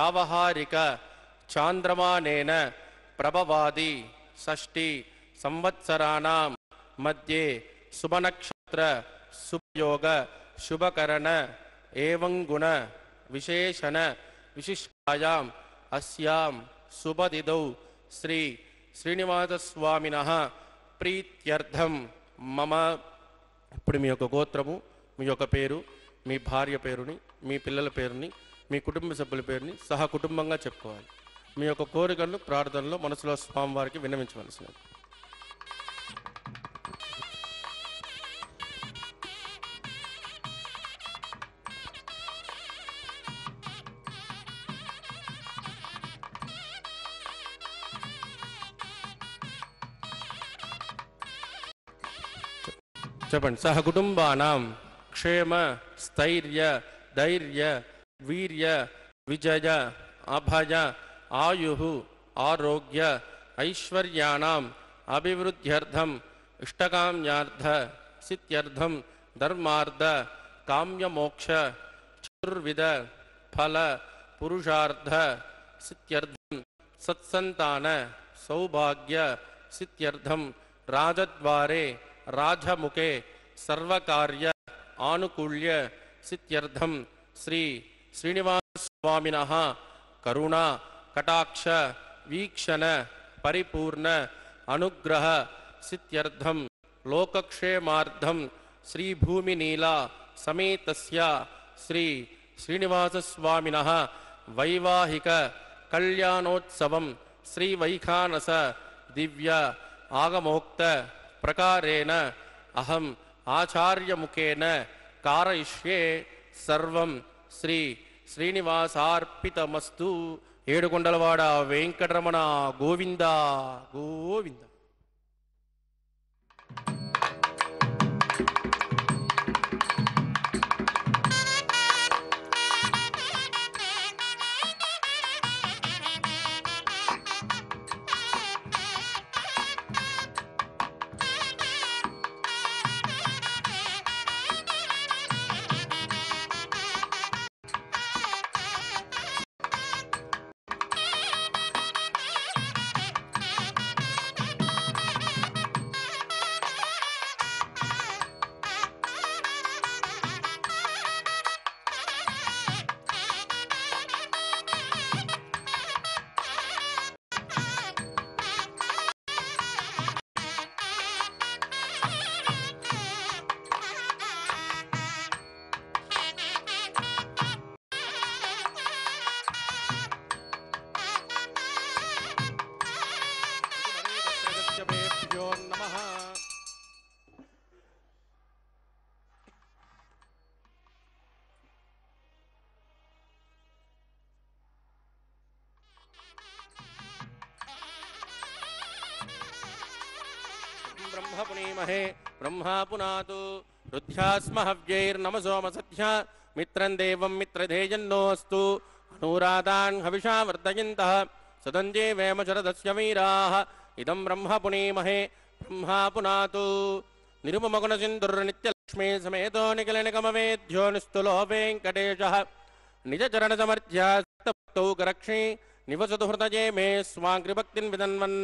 व्यावहारिक चांद्रमानेन प्रभवादि षष्ठी संवत्सराणां मध्ये शुभनक्षत्र शुभयोग शुभकरण एवं गुण विशेषण विशिष्टायाम् अस्यां शुभतिथौ श्री श्रीनिवासस्वामिनः प्रीत्यर्थं मम ఇప్పుడు మీ యొక్క గోత్రము, మీ యొక్క పేరు, మీ భార్య పేరుని, మీ పిల్లల పేరుని, మీ కుటుంబ సభ్యుల పేరుని సహా కుటుంబంగా చెప్పుకోవాలి. మీ యొక్క కోరికలను ప్రార్థనలో మనసులో స్వామివారికి విన్నవించవలసినది. చెప్పండి. సహ కుటుంబానాం క్షేమ స్థైర్య ధైర్య వీర్య విజయ అభయ ఆయు ఆరోగ్య ఐశ్వర్యాణం అభివృద్ధ్యర్థం ఇష్టకామ్యార్థ సిద్ధ్యర్థం ధర్మార్థ కామ్యమోక్ష చతుర్విధ ఫల పురుషార్థ సిద్ధ్యర్థం సత్సంతాన సౌభాగ్య సిద్ధ్యర్థం రాజద్వారే राजमुखे सर्वकार्य आनुकूल्य सिद्ध्यर्थं श्री श्रीनिवासस्वामिनः करुणा कटाक्ष वीक्षण परिपूर्ण अनुग्रह सिद्ध्यर्थं लोकक्षेमार्थं श्री भूमिनीला समेतस्य श्री श्रीनिवासस्वामिनः वैवाहिक कल्याणोत्सवं श्री वैखानस दिव्य आगमोक्त प्रकारेण अहम आचार्य मुखेन कारयिष्ये सर्वं श्री श्रीनिवासार्पितमस्तु. ఏడుకొండలవాడ వెంకటరమణ గోవింద గోవింద. ब्रह्म पुनीमहे ब्रह्मा पुनातु रुद्ध्यास्म हव्यैर्नमसोमसध्या मित्रं देवं मित्रधेयन्नोऽस्तु अनुराधान् हविषा वर्धयन्तः सदन्ये वेम शरदस्य वीराः इदं ब्रह्म पुनीमहे ब्रह्मा पुनातु निरुपमगुणसिन्धुर्नित्यलक्ष्मी समेतो निखिलनिगमवेद्यो निस्तुलो वेङ्कटेशः निजचरणसमर्थ्यास्तौ करक्षी निवसतु हृदये मे स्वाङ्घ्रिभक्तिं विदन्वन्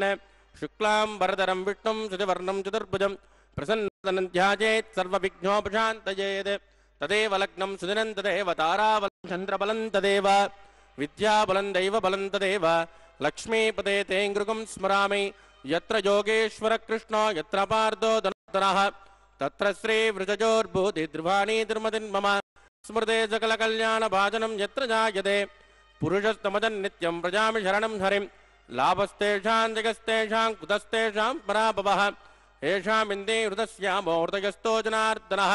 शुक्लां वरदरं विष्णुं सुधिवर्णं चतुर्भुजं प्रसन्नध्याजेत् सर्वविघ्नोपशान्तयेत् तदेव लग्नं सुदिनं तदेव ताराबलं चन्द्रबलं तदेव विद्याबलं दैवबलं तदेव लक्ष्मीपते तेऽङ्गृगं स्मरामि यत्र योगेश्वर कृष्णो यत्र पार्थो धनुर्धरः तत्र श्रीवृषजोर्भूतिर्ध्रुवाणी दुर्मतिर्मम स्मृते सकलकल्याणभाजनं यत्र जायते पुरुषस्तमजन्नित्यं प्रजामि शरणं हरिं लाभस्तेषां जगस्तेषां कुतस्तेषां पराभवः येषामिन्दे हृदस्यामो हृदयस्थो जनार्दनः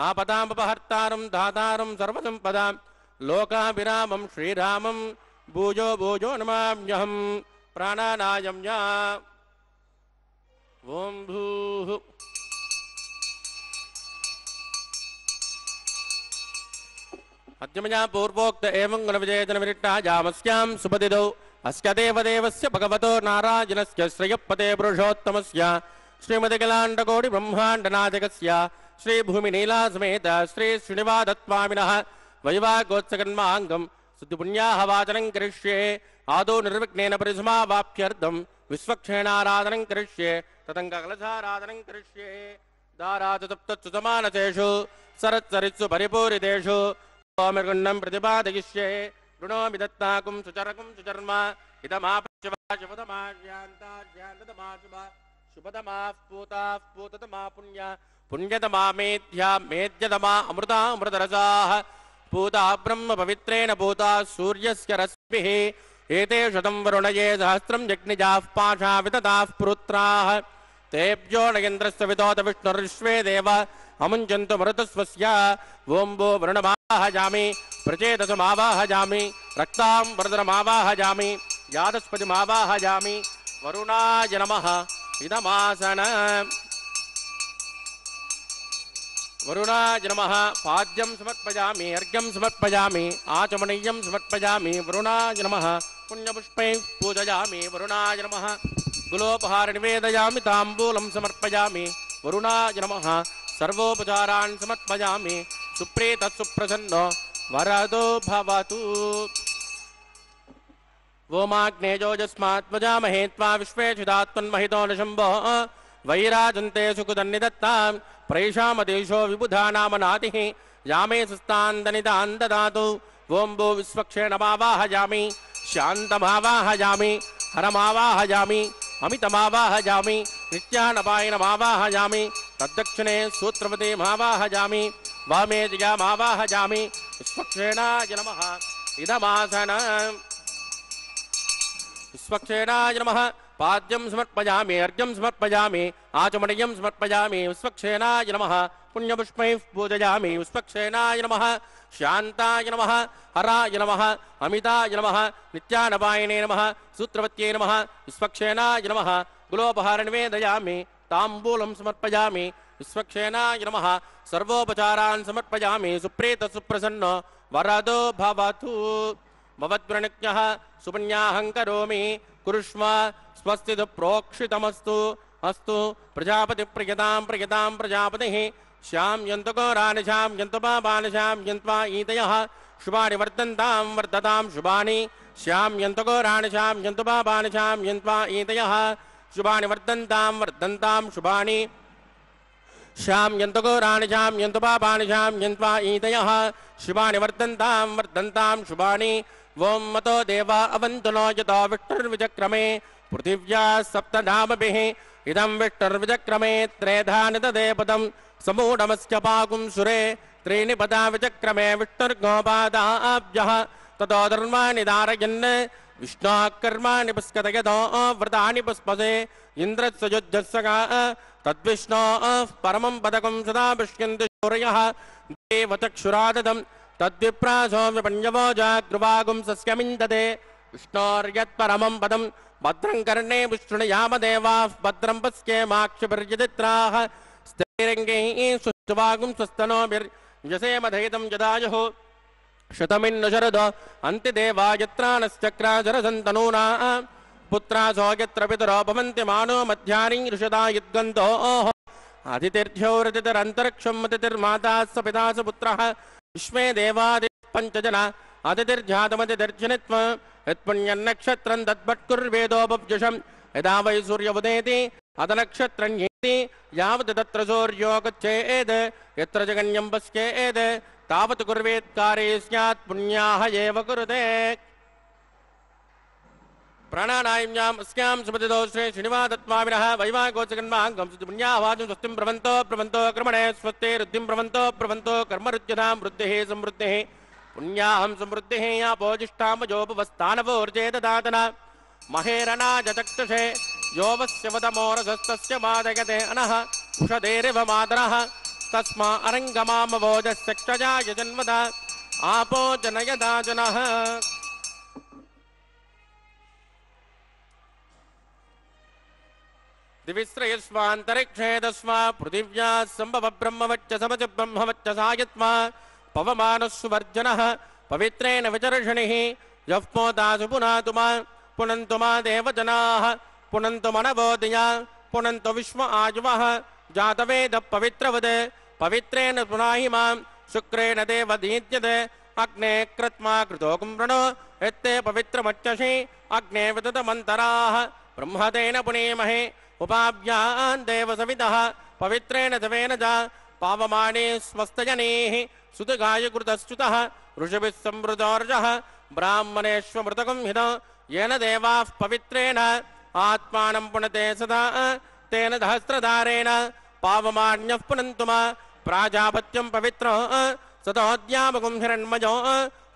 आपदामपहर्तारं दातारं सर्वसम्पदां लोकाभिरामं श्रीरामं भूजो भूजो नमाम्यहं प्राणानायम्य ओं भूः अद्यमया पूर्वोक्त एवं गुणविजयजनविरिट्टायामस्यां सुपतिदौ अस्य देवदेवस्य भगवतो नारायणस्य श्रेयपते पुरुषोत्तमस्य श्रीमतिकलाण्डकोटि ब्रह्माण्डनायकस्य श्रीभूमिनीलासमेत श्री श्रीनिवासस्वामिनः वैवाहिकोत्सकर्माङ्गं स्तुतिपुण्याः वाचनं करिष्ये आदौ निर्विघ्नेन परिसमावाप्त्यर्थं विश्वक्षेणाराधनं करिष्ये ततङ्ककलशाराधनं करिष्ये दाराचतप्तच्युतमानसेषु सरत्सरित्सु परिपूरितेषु ओमिर्गुण्डं प्रतिपादयिष्ये ऋणोमि दत्ताकुं सुचरकुं सुचर्म इदमापश्यवा शुभदमाज्ञान्ताज्ञान्ततमा शुभा शुभदमाः पूताः पूततमा पुण्या पुण्यतमा मेध्या मेध्यतमा अमृता अमृतरसाः पूता ब्रह्म पवित्रेण पूता सूर्यस्य रश्मिः एते शतं वरुणये सहस्रं जग्निजाः पाशा विददाः पुरुत्राः तेभ्यो नयन्द्रस्य विदोत विष्णुर्विश्वे देव अमुञ्चन्तु मरुतस्वस्य ओं वो वरुणमावाहयामि प्रचेतसमावाहयामि रक्तां वरदरमावाहयामि यादस्पतिमावाहयामि वरुणाय नमः इदमासन वरुणाय नमः पाद्यं समर्पयामि अर्घ्यं समर्पयामि आचमनीयं समर्पयामि वरुणाय नमः पुण्यपुष्पैः पूजयामि वरुणाय नमः गुलोपहार निवेदयामि ताम्बूलं समर्पयामि वरुणाय नमः सर्वोपचारान् समर्पयामि सुप्रीतः सुप्रसन्नो वरदो भवतु ओमाग्नेयोजस्मात्मजामहे त्वा विश्वेशिदात्मन्महितो निशम्भो वैराजन्ते सुकृतन्निदत्तां प्रैषामदेशो विबुधा नाम नातिः यामे सुस्तान्दनिदान् ददातु ओं भो विश्वक्षेणमावाहयामि शान्तमावाहयामि हरमावाहयामि अमितमावाहयामि नित्यानपायनमावाहयामि तद्दक्षिणे सूत्रपतिमावाहयामि वामे जयामावाहयामि विश्वक्षेणाय नमः इदमासन विश्वक्षेणाय नमः पाद्यं समर्पयामि अर्घ्यं समर्पयामि आचमनीयं समर्पयामि विश्वक्षेणाय नमः पुण्यपुष्पैः पूजयामि विश्वक्षेणाय नमः शान्ताय नमः हराय नमः अमिताय नमः नित्यानपायने नमः सूत्रवत्यै नमः विश्वक्षेणाय नमः गुलोपहार निवेदयामि ताम्बूलं समर्पयामि विश्वक्षेणाय नमः सर्वोपचारान् समर्पयामि सुप्रीतः सुप्रसन्नो वरदो भवतु भवद्वृणज्ञः सुपुण्याहं करोमि कुरुष्व स्वस्तितु प्रोक्षितमस्तु अस्तु प्रजापतिप्रियतां प्रियतां प्रजापतिः श्यां यन्तुकोरानिशां यन्तुपापानिशां यन्त्वा ईतयः शुभानि वर्धन्तां वर्धतां शुभानि श्यां यन्तुकोरानिशां यन्तुपापानिशां यन्त्वा ईतयः शुभानि वर्धन्तां वर्धन्तां शुभानि श्यां यन्तुकोरानिशां यन्तुपापानिशां यन्त्वा ईतयः शुभानि वर्धन्तां वर्धन्तां शुभानि ओं मतो देवा अवन्तु नो यतो विष्णुर्विचक्रमे पृथिव्या सप्तनामभिः इदं विष्णुर्विचक्रमे त्रेधा निददे पदं समूढमस्य पाकुं सुरे त्रीणि पदा विचक्रमे विष्णुर्गोपादाभ्यः ततो धर्माणि धारयन् विष्णोः कर्माणि पुष्कतयतो व्रतानि पुष्पसे इन्द्रस्य युद्धस्य तद्विष्णोः परमं पदकं सदा पश्यन्ति शौर्यः देवचक्षुराददम् तद्विप्रासो विपण्यवो जाग्रुवागुं सस्यमिन्दते विष्णोर्यत्परमं पदं भद्रं कर्णे विष्णुयामदेवाः भद्रं पश्येमाक्षिपर्यदित्राः स्थिरैरङ्गैः सुष्ठुवागुं स्वस्तनोभिर्यसेमधैतं यदायुः शतमिन्नु शरदो अन्तिदेवा यत्रानश्चक्राजरसन्तनूना पुत्रासो यत्र पितरो भवन्ति मानो मध्यानि ऋषदा युद्गन्तोः अतिथिर्ध्योरतिथिरन्तरिक्षं अतिथिर्माता स पिता स पुत्रः विश्वे देवादि पञ्चजना अतिथिर्जातमतिथिर्जनित्व यत्पुण्यन्नक्षत्रं तद्भट्कुर्वेदोपजुषं यदा वै सूर्य उदेति अतनक्षत्रण्येति यावत् तत्र सूर्यो गच्छेत् यत्र जगन्यं पश्येत् तावत् कुर्वेत्कारे स्यात् पुण्याः एव कुरुते प्राणानायम्याम् अस्यां सुपतितो श्री श्रीनिवासत्वामिनः वैवाहिकोचकन्माङ्गं पुण्यावाचं स्वस्तिं प्रवन्तो क्रमणे स्वस्ते रुद्धिं प्रवन्तो कर्मरुद्यतां वृद्धिः समृद्धिः पुण्याहं समृद्धिः यापोजिष्ठामजोपवस्थानवोर्जे ददातना महेरनाजचक्षुषे योवस्य वदमोरसस्तस्य मादयते अनः उषधेरिव मातरः तस्मा अरङ्गमामवोजश्चक्षजाय जन्मदा आपो जनयदा जनः दिविश्रयस्वान्तरिक्षे तस्मा पृथिव्या सम्भव ब्रह्मवच्च समच ब्रह्मवच्च सायत्वा पवमानस्सुवर्जनः पवित्रेण विचर्षणिः यः पोतासु पुनातुमा पुनन्तु मा देवजनाः पुनन्तु मनवोदया पुनन्तु विश्व आयुवः जातवेद पवित्रवद पवित्रेण पुनाहि मां शुक्रेण देवदीत्यते अग्ने कृत्मा कृतोकं वृणो यत्ते पवित्रमच्यसि अग्ने विदुतमन्तराः ब्रह्मतेन पुनीमहे उपाभ्यान् देवसवितः पवित्रेण तवेन च पावमाने स्वस्तजनेः सुतगायकृतश्च्युतः ऋषभिः संवृतोर्जः ब्राह्मणेष्वमृतकं हित येन देवाः पवित्रेण आत्मानं पुनते सदा तेन सहस्रधारेण पावमान्यः पुनन्तु प्राजापत्यं पवित्रो सतोऽद्यामगुं हिरण्मयो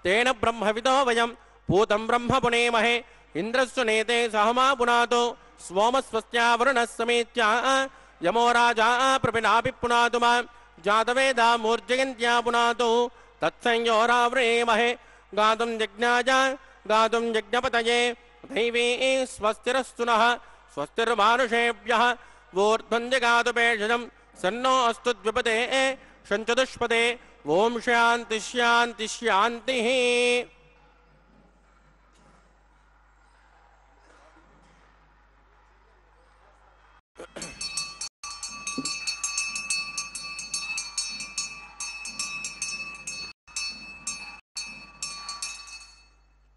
तेन ब्रह्मविदो वयं पूतं ब्रह्म पुनेमहे इन्द्रस्य नेते सहमा पुनातो स्वोमस्वस्त्या वरुणः समेत्या यमो राजा प्रपिनापि पुनातु जातवेदा मूर्जयन्त्या पुनातो तत्संयोरावृणीमहे गातुं यज्ञाय गातुं यज्ञपतये दैवी स्वस्तिरस्तु नः स्वस्तिर्मानुषेभ्यः वोर्ध्वञ्जगातुपेषजं सन्नो अस्तु द्विपदे शञ्चतुष्पदे ओम शांति शांति शांति।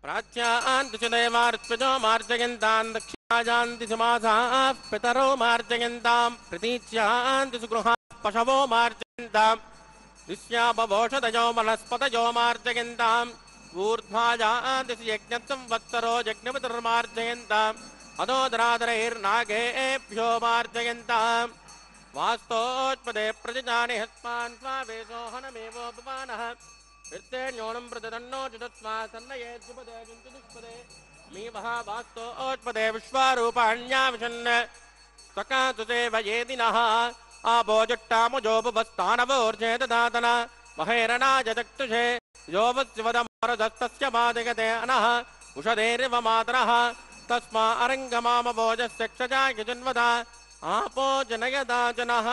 प्राच्यान्ति च देवार्त्वजो मार्जयन्तान् दक्षिणाजान्ति समासाः पितरो मार्जयन्ताम् प्रतीच्यान्ति सुगृहाः पशवो मार्जयन्ताम् दिश्यापवोषधयो वनस्पतयो मार्जयन्ताम् ऊर्ध्वाजान्ति यज्ञसंवत्सरो यज्ञपितर्मार्जयन्ताम् अधोदरादरैर्नागेभ्यो मार्जयन्ताम् वास्तोत्पदे प्रजजानि हस्मान् स्वावेशोहनमेवोपमानः न्योनं प्रदन्नो जुदत्वा सन्नये द्विपदे चतुष्पदे मी महावास्तोत्पदे विश्वारूपाण्या विशन्न सकातुते वयेदिनः आपो जट्टामुजोपस्थानवोर्जे ददातन महेरणाय चक्षुषे योवस्वदमारदस्तस्य मादिगते अनः उषधेरिव मातरः तस्मा अरङ्गमामभोजस्य क्षजाय जन्वदा आपो जनयदा जनः।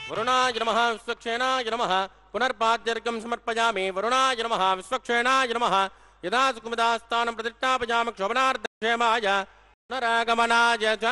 वरुणाय नमः विश्वक्षेणाय नमः पुनर्पाद्यर्घं समर्पयामि वरुणाय नमः विश्वक्षेणाय नमः यदा सुकुमदास्थानं प्रतिष्ठापयामि क्षोभनार्धक्षेमाय पुनरागमनाय च।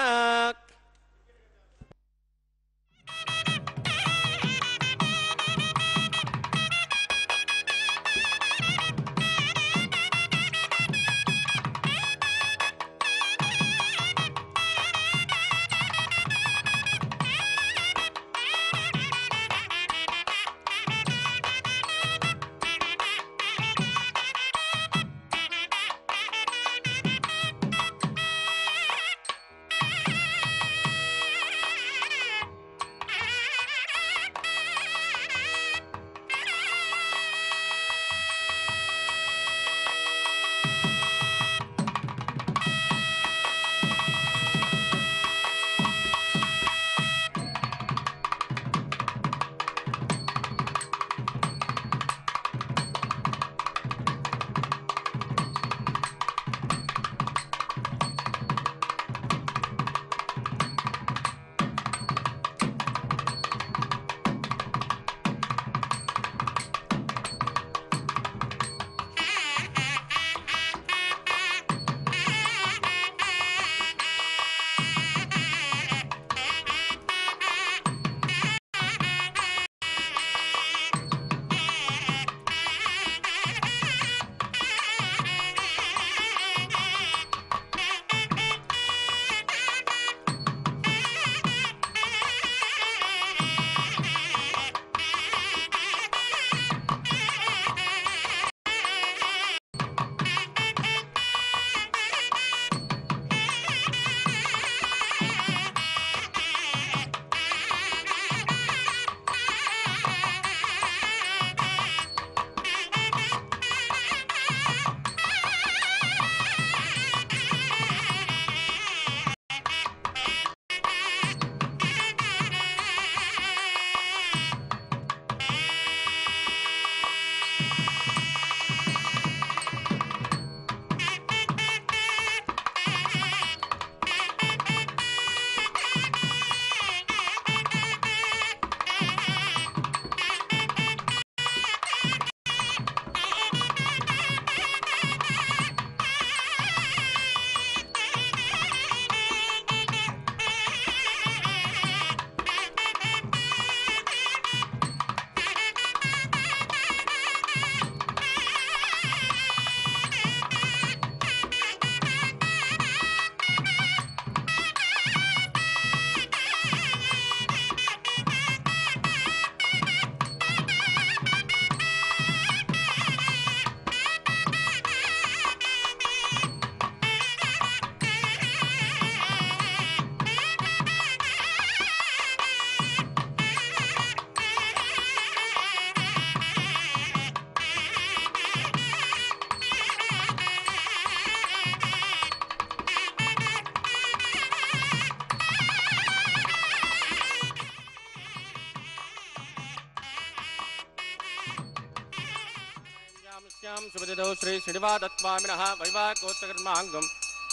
सुपतिदौ श्री श्रीनिवादत्वामिनः वैवाकोत्तकर्माङ्गं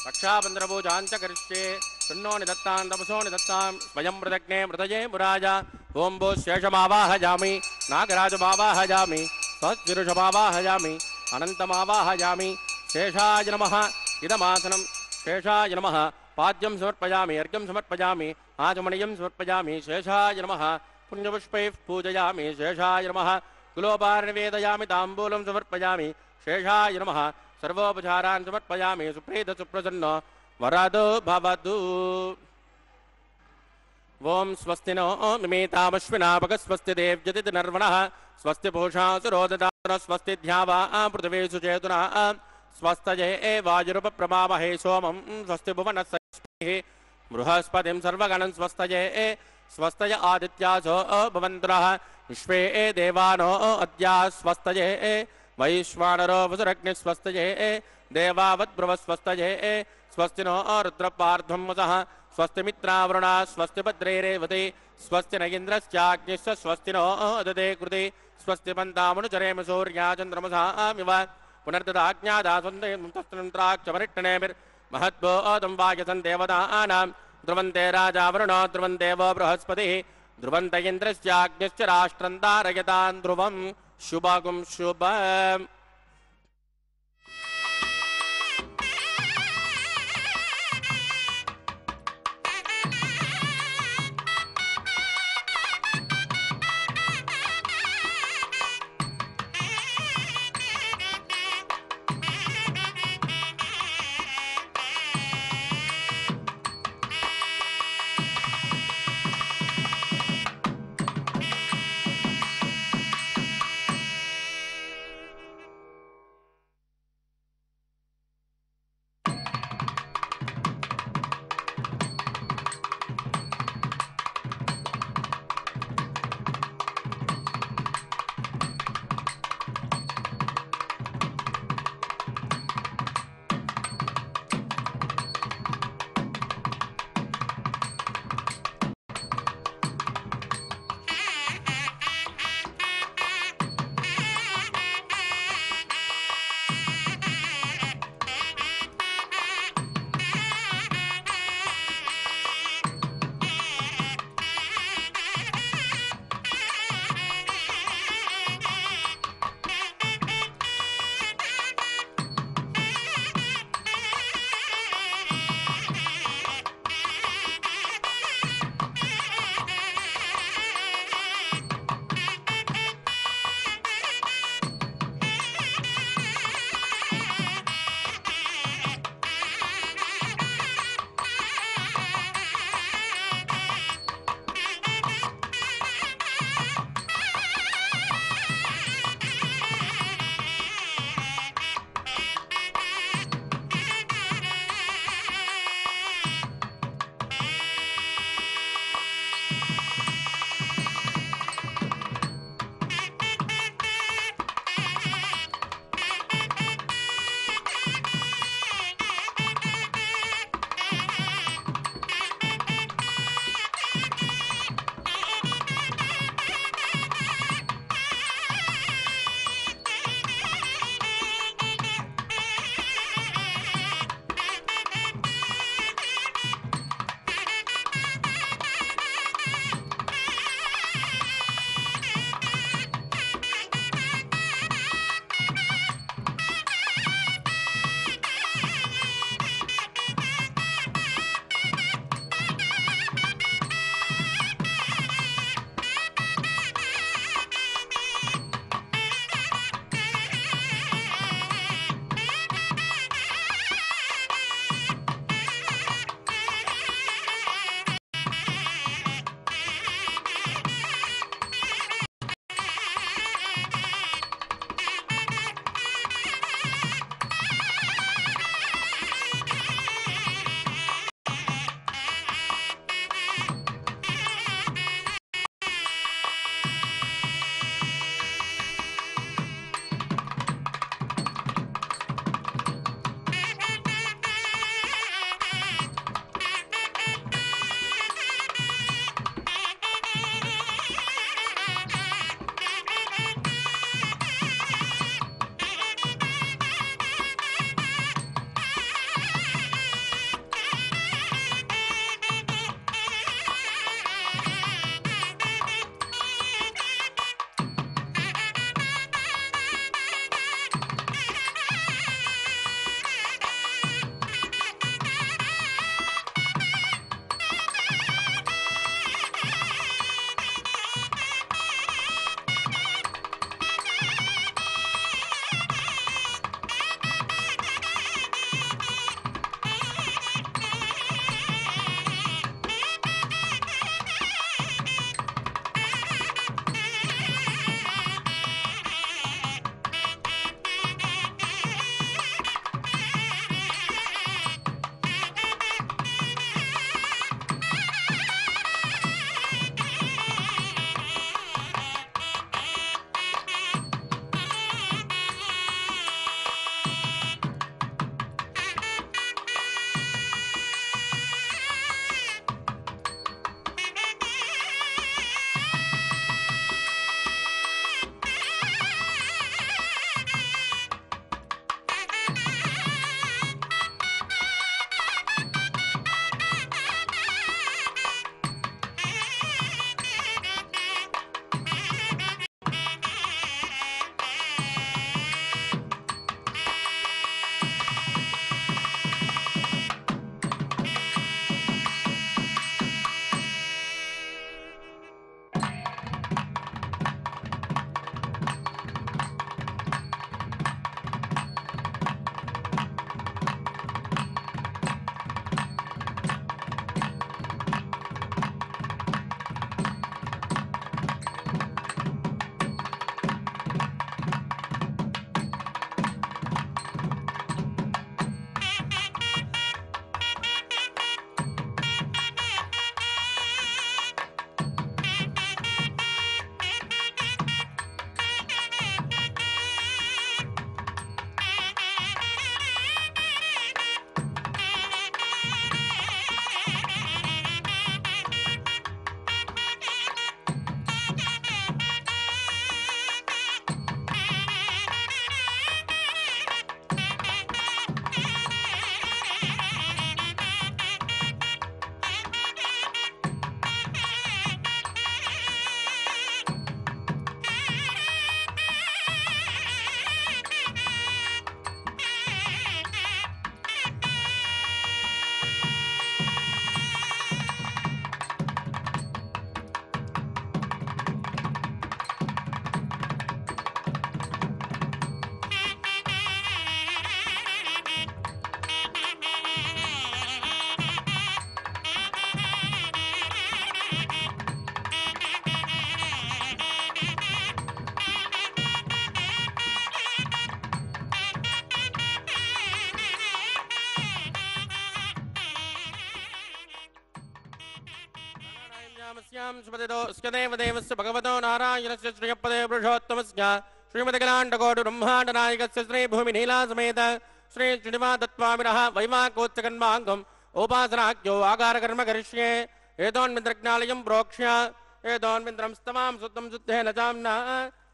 रक्षाबन्धनपूजाञ्च करिष्ये सुन्नो निदत्तां तपसो निदत्तां स्वयं मृदग्ने मृतये मुराज ओं भो शेषमावाहयामि नागराजमावाहयामि सत्विरुषमावाहयामि अनन्तमावाहयामि शेषाय नमः इदमासनं शेषाय नमः पाद्यं समर्पयामि अर्घ्यं समर्पयामि आचमनीयं समर्पयामि शेषाय नमः पुण्यपुष्पैः पूजयामि शेषाय नमः कुलोपार्निवेदयामि ताम्बूलं समर्पयामि शेषाय नमः सर्वोपचारान् समर्पयामि सुप्रीत सुप्रसन्न वरदो भवतु ओं स्वस्ति नो मिमेतामश्विनापक स्वस्ति देव्यतिथि नर्वणः स्वस्ति पूषा सुरोददान स्वस्ति ध्यावा पृथिवी सुचेतुना स्वस्तये वायुरुपप्रभामहे सोमं स्वस्ति भुवनस्पतिः बृहस्पतिं सर्वगणं स्वस्तये स्वस्तय आदित्यासो भवन्तः विश्वे देवानो अद्या स्वस्तये वैश्वानरो वसुरग्निः स्वस्तये देवावद्ब्रुवस्वस्तये स्वस्ति नो रुद्रपार्ध्वं वसः स्वस्ति मित्रावरुणा स्वस्ति भद्रे रेवते स्वस्ति न इन्द्रश्चाग्निश्च स्वस्ति नो ददे कृते स्वस्ति पन्तामनुचरेम सूर्या चन्द्रमसामिव पुनर्ददाज्ञादासुन्द्राक्षमरिट्टनेमिर्महद्भोदं वायसन् देवतानां ध्रुवन्ते राजा वरुणो ध्रुवं देवो बृहस्पतिः ध्रुवन्त इन्द्रश्चाग्निश्च राष्ट्रं तारयतां ध्रुवं शुभगुं शुभम् श्यामस्यां सुपतितोऽस्य देवदेवस्य भगवतो नारायणस्य श्रियपदे पुरुषोत्तमस्य श्रीमदखिलाण्डकोटि ब्रह्माण्डनायकस्य श्रीभूमिनीलासमेत श्री श्रीनिवासदत्त्वामिनः वैवाकोच्चकन्माङ्गम् उपासनाख्यो आकारकर्म करिष्ये एतोन्मित्रज्ञालयं प्रोक्ष्य एतोन्मित्रं स्तमां शुद्धं शुद्धेन चाम्ना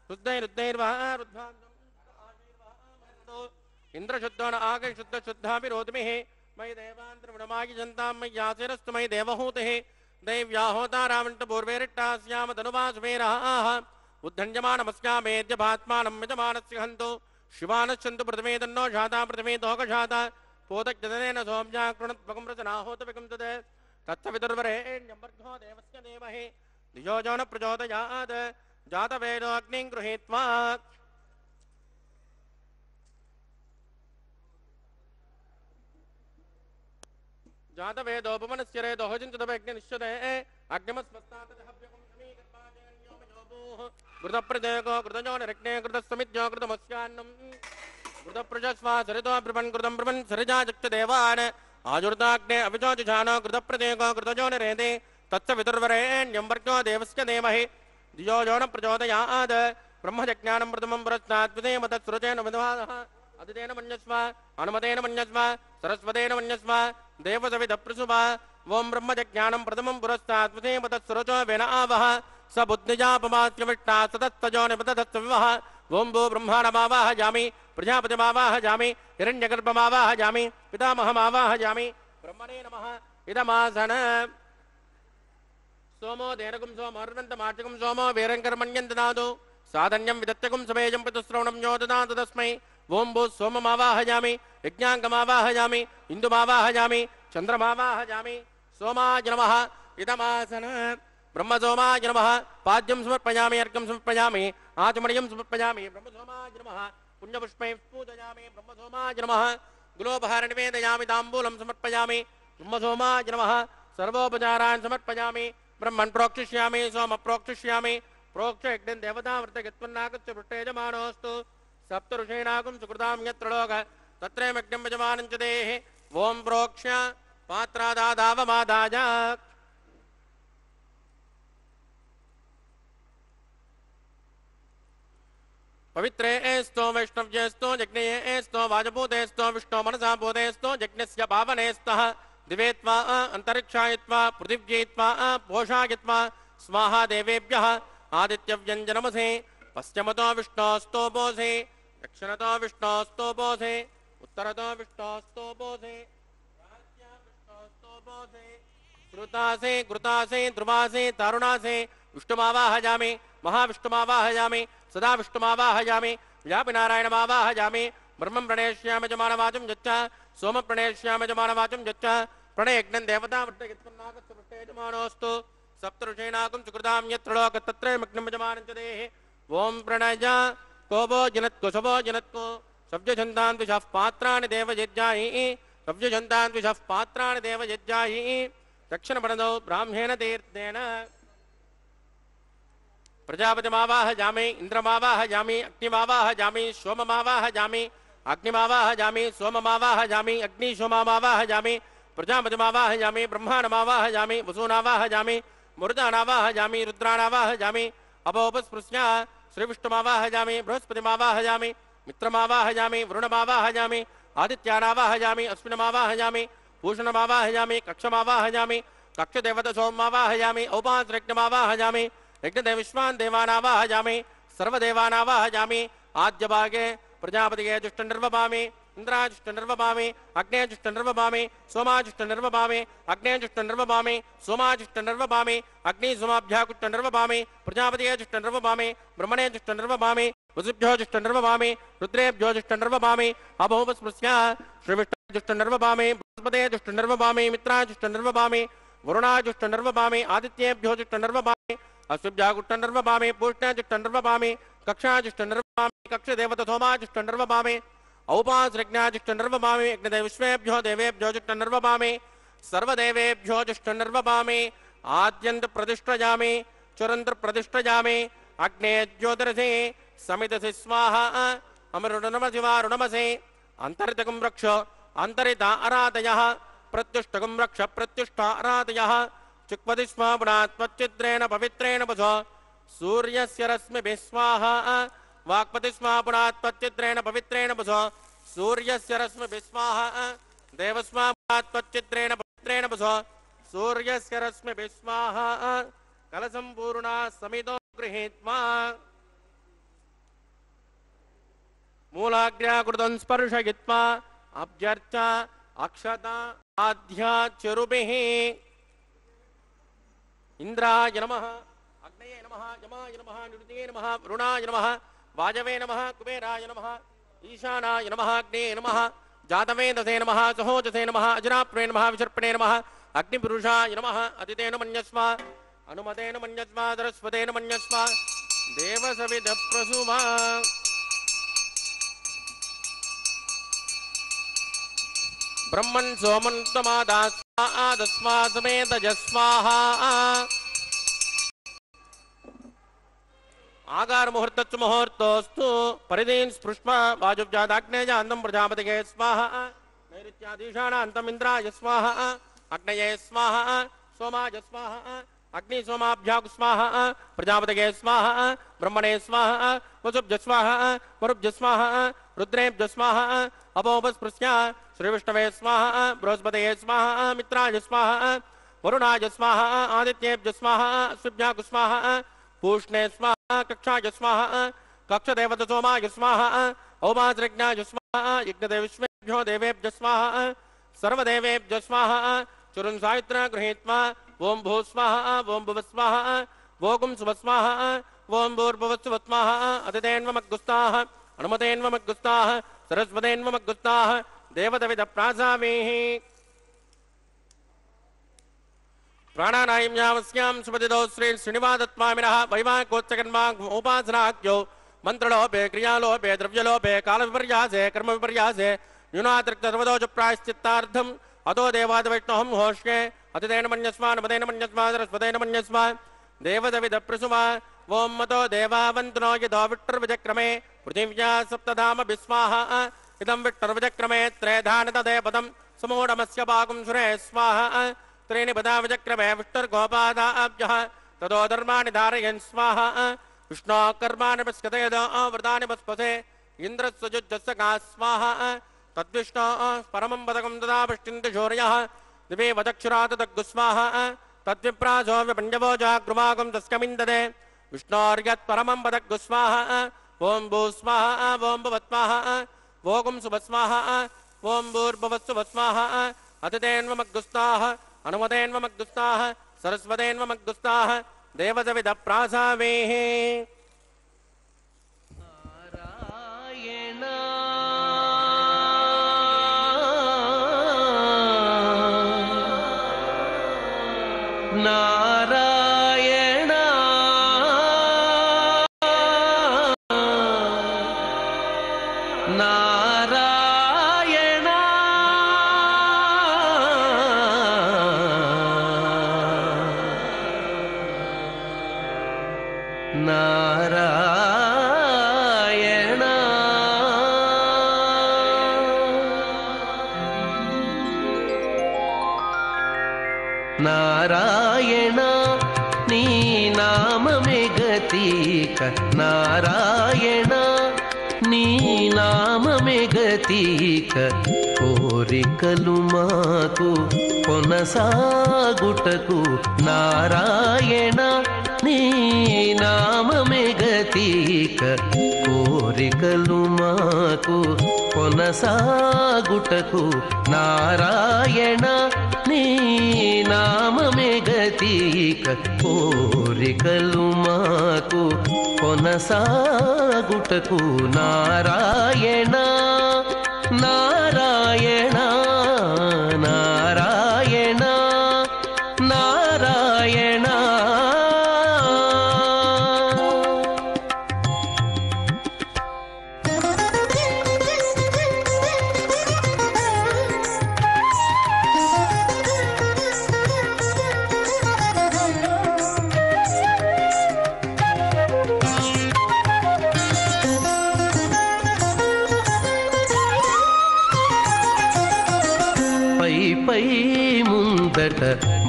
शुद्धैरुद्धैर्वा इन्द्रशुद्धो न आगशुद्धशुद्धाभिरोधमिः मयि देवान्तर्मणमायि जन्तां मय्यासिरस्तु मयि देवहूतिः दैव्याहोतारामण्टपूर्वेरिट्टास्याम तनुवासुमेराः उद्धन्यमानमस्यामेद्यभात्मानं यजमानस्य हन्तु शिवानश्चन्तु प्रथमे तन्नो शाता प्रथमे तोकशाता पोतज्जनेन सोम्या कृणत्वकं रचनाहोतविकं तद् तत्सवितुर्वरेण्यं देवस्य देमहि धियो जो न प्रचोदयात् जातवेदो अग्निं गृहीत्वा जातवेदोपमनस्य रेदोहजिन्तदवैज्ञनिश्चते अग्निमस्मस्तातजहव्यकं समीकर्माजन्योमयोभूः कृतप्रजयको कृतजो निरग्ने कृतस्समिद्यो कृतमस्यान्नम् कृतप्रजस्वा सरितो ब्रुवन् कृतं ब्रुवन् सरिजाचक्षदेवान् आजुर्दाग्ने अविचोजुषानो कृतप्रजयको कृतजो निरेदे तत्सवितुर्वरेण्यं वर्गो देवस्य धीमहि धियो यो न प्रचोदयात् ब्रह्मजज्ञानं प्रथमं पुरस्तात् विधेम तत्सृजेन विद्वादः अदितेन मन्यस्व अनुमतेन मन्यस्व सरस्वतेन मन्यस्व देवसविदप्रसुव ओं ब्रह्मजज्ञानं प्रथमं पुरस्तात् विधेम तत्सृजो वेन आवह स बुद्धिजापमात्यविष्टा सतत्तजो निपतत्सविवः ओं भो ब्रह्माणमावाहयामि प्रजापतिमावाहयामि हिरण्यगर्भमावाहयामि पितामहमावाहयामि ब्रह्मणे नमः इदमासन सोमो देनकुं सोमर्वन्तमार्चकुं सोमो वीरङ्कर्मण्यं ददातु साधन्यं विदत्यकुं समेजं पितुश्रवणं यो ददातु तस्मै ओं भू सोममावाहयामि यज्ञाङ्गमावाहयामि इन्दुमावाहयामि चन्द्रमावाहयामि सोमाय नमः इदमासन ब्रह्मसोमाय नमः पाद्यं समर्पयामि अर्घ्यं समर्पयामि आचमनीयं समर्पयामि ब्रह्मसोमाय नमः पुण्यपुष्पैः पूजयामि ब्रह्मसोमाय नमः गुलोपहारं निवेदयामि ताम्बूलं समर्पयामि ब्रह्मसोमाय नमः सर्वोपचारान् समर्पयामि ब्रह्मन् प्रोक्षिष्यामि सोम प्रोक्षिष्यामि प्रोक्ष यज्ञं देवतावर्तयत्वन्नागस्य पृष्ठेजमानोऽस्तु सप्त ऋषीणागुं सुकृतां यत्र लोक तत्रैमग्नं यजमानं च देः ओं प्रोक्ष्य पात्रादादावमादाय पवित्रे एस्तो वैष्णव्येस्तो यज्ञे एस्तो वाजभूतेस्तो विष्णो मनसा भूतेस्तो यज्ञस्य पावनेस्तः दिवेत्वा अंतरिक्षायत्वा पृथिव्येत्वा पोषायत्वा स्वाहा देवेभ्यः आदित्यव्यञ्जनमसे पश्चिमतो विष्णोस्तोपोसे दक्षिणतो विष्णोस्तोपोसे उत्तरतो विष्णोस्तोपोसे विष्णोस्तोपोसे श्रुतासे घृतासे ध्रुवासे तारुणासे विष्णुमावाहयामि महाविष्णुमावाहयामि सदा विष्णुमावाहयामि व्यापिनारायणमावाहयामि ब्रह्मं प्रणेष्यामि जमानवाचं यच्च सोम प्रणेष्यामि जमानवाचं यच्च प्रणयज्ञं देवतावर्तयत्वन्नागस्य पृष्ठेजमानोऽस्तु सप्तऋषीणागुं सुकृतां यत्र लोक तत्रैमग्नं यजमानं च देः ओं प्रणय कोपो जनत्को शवो जनत्को सव्यछन्तान् द्विषः पात्राणि देवयज्ञाहि सव्यछन्तान् द्विषः पात्राणि देवयज्ञाहि दक्षिणपणदौ ब्राह्मेण तीर्थेन प्रजापतिमावाहयामि इन्द्रमावाहयामि अग्निमावाहयामि सोममावाहयामि अग्निमावाहयामि सोममावाहयामि अग्निसोममावाहयामि प्रजापतिमावाहयामि ब्रह्माणमावाहयामि वसूनावाहयामि मुरुदानावाहयामि रुद्राणावाहयामि अपोपस्पृश्य श्रीविष्णुमावाहयामि बृहस्पतिमावाहयामि मित्रमावाहयामि वरुणमावाहयामि आदित्यानावाहयामि अश्विनमावाहयामि भूषणमावाहयामि कक्षमावाहयामि कक्षदेवतसोममावाहयामि औपासयज्ञमावाहयामि यज्ञदेविश्वान् देवानावाहयामि सर्वदेवानावाहयामि आद्यभागे प्रजापतिगे जुष्टनिर्वपामि इंद्राजुष्टनिर्वपामि अग्नेजुष्टनिर्वपामि सोमाजुष्टनिर्वपामि अग्नेजुष्टनिर्वपामि सोमाजुष्टनिर्वपामि अग्निसोमाभ्याकुष्टनिर्वपामि प्रजापतिगेजुष्टनिर्वपामि ब्रह्मणेजुष्टनिर्वपामि वसुभ्योजुष्टनिर्वपामि रुद्रेभ्योजुष्टनिर्वपामि अभोपस्पृश्य श्रीविष्णुजुष्टनिर्वपामि बृहस्पतिजुष्टनिर्वपामि मित्राजुष्टनिर्वपामि वरुणाजुष्टनिर्वपामि आदित्येभ्योजुष्टनिर्वपामि अश्विभ्याकुष्टनिर्वपामि पूष्ण्याजुष्टनिर्वपामि कक्षाजुष्टनिर्वपामि कक्षदेवतसोमाजुष्टनिर्वपामि औपासृज्ञाजुष्टनिर्वपामि यज्ञदेविश्वेभ्यो देवेभ्यो जुष्टनिर्वपामि सर्वदेवेभ्यो जुष्टनिर्वपामि आद्यन्तप्रतिष्ठयामि चुरन्तप्रतिष्ठयामि अग्ने ज्योतिरसि समितसि स्वाहा अमरुणमसि वारुणमसि अन्तरितकं रक्ष अन्तरिता अरातयः प्रत्युष्टकं रक्ष प्रत्युष्टा अरातयः चिक्वति स्म पुनात्मच्चिद्रेण पवित्रेण वसो सूर्यस्य रश्मिभिः स्वाहा वाक्पति स्म पुनात्मच्चिद्रेण पवित्रेण वसो सूर्यस्य रश्मिभिः स्वाहा देवस्म पुनात्मच्चिद्रेण पवित्रेण वसो सूर्यस्य रश्मिभिः स्वाहा कलसम्पूर्णा समितो गृहीत्वा मूलाग्र्या कृतं स्पर्शयित्वा अभ्यर्च अक्षता आध्या चरुभिः इंद्राय नमः अग्नये नमः यमाय नमः निरुतये नमः वरुणाय नमः वाजवे नमः कुबेराय नमः ईशानाय नमः अग्नये नमः जातवेदसे नमः सहोजसे नमः अजराप्रे नमः विसर्पणे नमः अग्निपुरुषाय नमः अतितेन मन्यस्व अनुमतेन मन्यस्व सरस्वतेन मन्यस्व देवसविदप्रसुवा ब्रह्मन् सोमन् तमादास्मा समेत जस्वाहा आगार मुहूर्तच्च मुहूर्तोस्तु परिदीन् स्पृष्ट्वा वाजुब्जादाग्नेयान्तं प्रजापतये स्वाहा नैऋत्याधीशानान्तम् इन्द्राय स्वाहा अग्नये स्वाहा सोमाय स्वाहा अग्नि सोमाभ्याग स्वाहा प्रजापतये स्वाहा ब्रह्मणे स्वाहा वसुभ्य स्वाहा वरुभ्य स्वाहा रुद्रेभ्य स्वाहा अपोपस्पृश्य श्रीविष्णवे स्वाहा बृहस्पतये स्वाहा मित्राय स्वाहा वरुणाय स्वाहा आदित्येभ्य स्वाहा अश्विभ्याग स्वाहा पूष्णे स्वाहा कक्षाय स्वाहा कक्षदेवत सोमाय स्वाहा औमाज्ञाय स्वाहा यज्ञदेवेभ्यो देवेभ्य स्वाहा सर्वदेवेभ्य स्वाहा चुरुन् सावित्र गृहीत्वा ओं भू स्वाहा ओं भुव स्वाहा भोगुं सुभ स्वाहा ओं भूर्भुवस्सुव स्वाहा अतिथेन्वमग्गुस्ताः अनुमतेन्वमग्गुस्ताः सरस्वतेन्वमग्गुस्ताः देवदविदप्रासामेः प्राणानायं यावस्यां सुपतितो श्री श्रीनिवासत्वामिनः वैवाहिकोत्सकर्माोपासनाख्यो मन्त्रलोपे क्रियालोपे द्रव्यलोपे कालविपर्यासे कर्मविपर्यासे न्यूनातिरिक्तसर्वदोष प्रायश्चित्तार्थम् अतो देवादिवैष्णवं होष्ये अतिथेन मन्यस्व अनुमतेन मन्यस्व सरस्वतेन मन्यस्व देवदविदप्रसुवा ओं मतो देवावन्तनो यतो विट्टर्विजक्रमे पृथिव्या सप्तधाम विस्वाहा इदं विट्टर्विजक्रमे त्रेधानतदे पदं समूढमस्य पाकुं सुरे स्वाहा त्रीणि पदा विचक्रमे विष्णुर्गोपादाभ्यः ततो धर्माणि धारयन् स्वाहा विष्णोः कर्माणि पश्यतेदो व्रतानि पस्पसे इन्द्रस्वजुज्जस्य का स्वाहा तद्विष्णोः परमं पदकं तदा पश्चिन्ति शौर्यः दिवे वदक्षुरात् तद्गुस्वाहा तद्विप्रासो व्यपञ्जवो जागृवागं तस्कमिन्ददे विष्णोर्यत् परमं पदग्गुस्वाहा ओं भूस्वाहा ओं भुवस्वाहा भोगुं सुभस्वाहा ओं भूर्भुवस्सुभस्वाहा अतिथेन्वमग्गुस्ताः अनुमतेन्वमग्गुस्ताः सरस्वतेन्वमग्गुस्ताः देवदविदप्रासावेः नारायण नारायण नारायण नारायण नी नाममे गतिक नारायण नी नाममे गतिक कोरिकलु माकु కొనసాగుటకు నారాయణ నీ నామమే గతిక కోరికలు మాకు కొనసాగుటకు నారాయణ నీ నామమే గతిక కోరికలు మాకు కొనసాగుటకు నారాయణ నారాయణ నారాయణ నారాయణ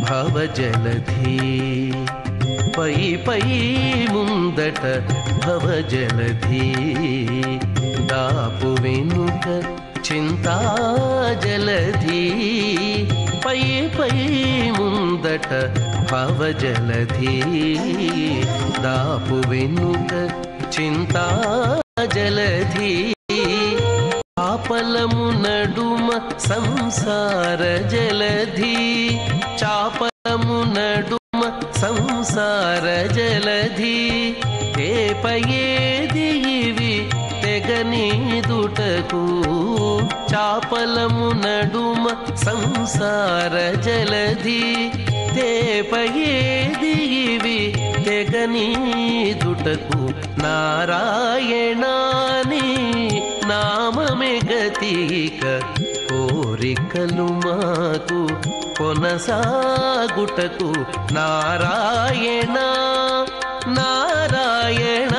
భవజలధి పై పై ముందట భవజలధి దాపు వెనుక చింతాజలధి పై పై ముందట భవజలధి దాపు వెనుక చింతాజలధి చాపలము నడుమ సంసార జలధి చాపలము నడుమ సంసార జలధి తేపయేది ఇవి తెగనీదుటకు చాపలము నడుమ సంసార జలధి తేపయేది ఇవి తెగనీదుటకు నారాయణాని నామమే గతిక కోరికలు మాకు కొనసాగుటకు నారాయణ నారాయణ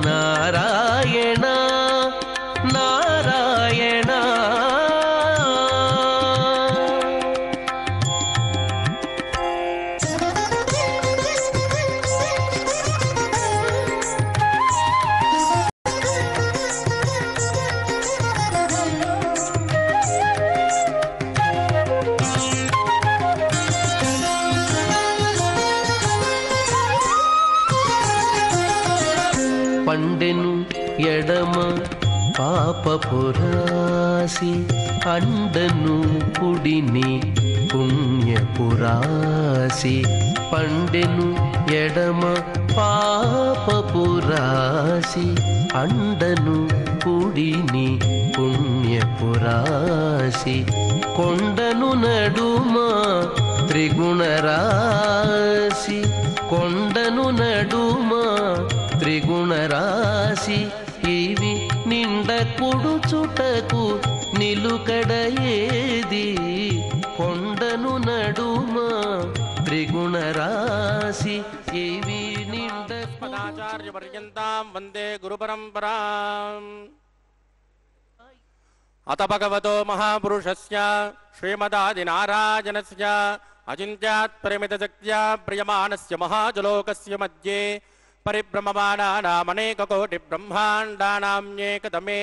నారాయణ నారాయణ. పండెను ఎడమ పాపపురాసి అండను కుడిని పుణ్యపురాసి పండెను ఎడమ పాపపురాసి అండను కుడిని పుణ్యపురాసి కొండను నడుమ త్రిగుణరాశి కొండను నడుమ త్రిగుణరాశి ఇవి నిండ కుడుచుటకు నిలుకడ ఏది కొండను నడుమ త్రిగుణరాశి ఇవి నిండ పదాచార్య పర్యంతాం వందే గురు పరంపరాం. అత భగవతో మహాపురుషస్య శ్రీమదాదినారాయణస్య అచింత్యాత్ పరిమిత శక్త్యా ప్రియమానస్య మహాజలోకస్య మధ్యే పరిభ్రమమానానామనేక కోటి బ్రహ్మాండానామ్యేకతమే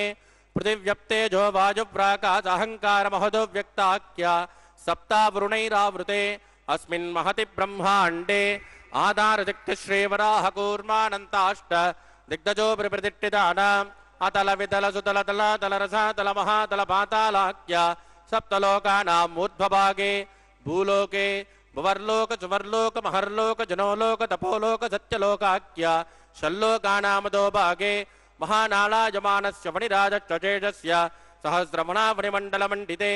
పృథివ్యప్తేజో వాయువ్రాకాశహంకార మహదో వ్యక్తాఖ్య సప్తావరుణైరావృతే అస్మిన్ మహతి బ్రహ్మాండే ఆధారశక్తి శ్రీవరాహ కూర్మానంతాష్ట దిగ్గజో ప్రతిష్ఠితానాం అతల వితల సుతల తల తలరసాతల మహాతల పాతాళాఖ్య సప్తలోకానాం ఊర్ధ్వభాగే భూలోకే భువర్లోక చువర్లోక మహర్లోక జనోలోక తపోలోక సత్యలోకాఖ్య షల్లోకానామదో భాగే మహానాళాయమానస్య వణిరాజశ్చేషస్య సహస్రమణావణిమండలమండితే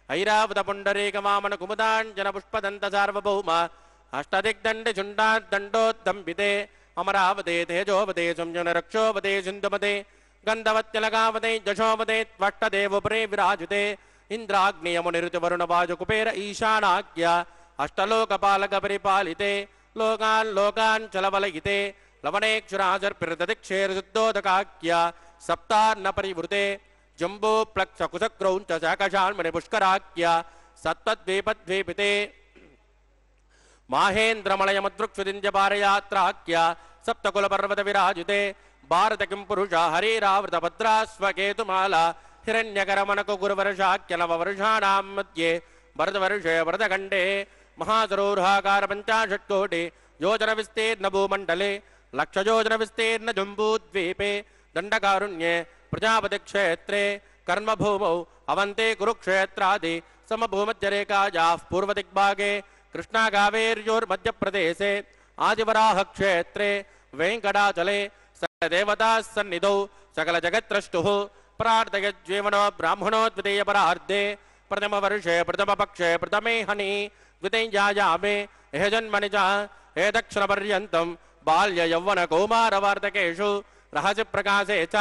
ఐరావత పుండరీకమామన కుముదాంజన పుష్పదంత సార్వభౌమ అష్టదిగ్దండి చుండాద్దండోద్దంబితే అమరావతే తేజోవతే సంజన రక్షోవతే సింధుమతే గంధవత్యలగావతే జశోవతే త్వష్టదేవపురే విరాజితే ఇంద్రాగ్నియమునిరుతి వరుణ వాజు కుబేర ఈశానాఖ్య అష్టలోకపాలక పరిపాలితే లోకాన్ లోకాన్ చలవలయితే లవణేక్షురాజర్పిరదక్షేరుద్దోదకాఖ్య సప్తార్ణ పరివృతే జంబూ ప్లక్ష కుశక్రౌంచ శాకశాన్మణి పుష్కరాఖ్య సత్వద్వీపద్వీపితే మాహేంద్రమలయమద్వృక్షుదింజపారయాత్రాఖ్య సప్తకుల పర్వత విరాజితే భారత కిం పురుష హరిరావృత భద్రాస్వకేతుమాల హిరణ్యకరమణకు గురువర్షాఖ్య నవవర్షాణాం మధ్యే భరతవర్షే భరతఖండే మహాసరోర్హాకార పంచాశత్కోటి యోజన విస్తీర్ణ భూమండలే లక్షయోజన విస్తీర్ణ జంబూద్వీపే దండకారుణ్యే ప్రజాపతి క్షేత్రే కర్మభూమౌ అవంతే కురుక్షేత్రాది సమభూమధ్యరేఖాయాః పూర్వదిగ్భాగే కృష్ణాకావేర్యోర్మధ్యప్రదేశే ఆదివరాహ క్షేత్రే వెంకటాచలే సకలదేవతాः సన్నిధౌ సకల జగత్రష్టుః ప్రార్థయజ్జీవనో బ్రాహ్మణో ద్వితీయ పరార్ధే ప్రథమ వర్షే ప్రథమ పక్షే ప్రథమే హని ద్వితీయాయామే ఇహ జన్మని చ ఏ దక్షిణ పర్యంతం బాల్య యౌవన కౌమార వార్ధకేషు రహస్య ప్రకాశే చ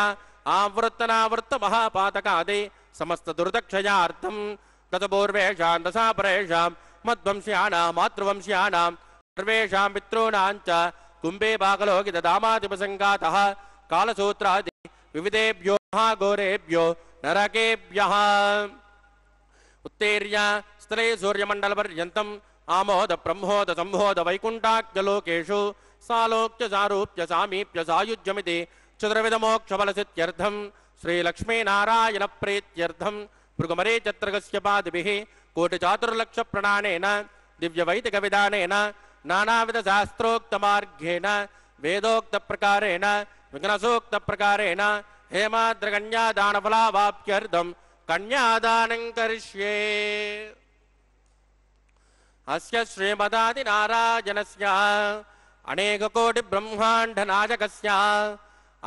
ఆవృత్తనావృత్త మహాపాతకాది సమస్త దుర్దక్షయార్థం తతపూర్వేషాం దశాపరేషాం మద్వంశ్యానాం మాతృవంశ్యానాం సర్వేషాం పితॄణాం చ కుంభే భాగలోకిత దామాదిపసంగాతః కాలసూత్రాది వివిధేభ్యో మహాఘోరేభ్యో నరకేభ్యః ఉత్తేర్య స్థలే సూర్యమండల పర్యంతం आमोद ब्रह्मोद संबोध वैकुंठाख्यलोकेषु सालोक्य सारूप्य सामीप्य सायुज्यमिति चतुर्विधमोक्षफलसिद्ध्यर्थं श्रीलक्ष्मीनारायण प्रीत्यर्थं भृगुमरे चत्रगस्य पादिभिः कोटिचातुर्लक्षप्रणानेन दिव्यवैदिकविधानेन नानाविधशास्त्रोक्तमार्गेण वेदोक्तप्रकारेण विघ्नसोक्तप्रकारेण हेमाद्रकन्यादानफलावाप्त्यर्थं कन्यादानं करिष्ये। अस्य श्रीमदादिनारायणस्य अनेककोटिब्रह्माण्डनायकस्य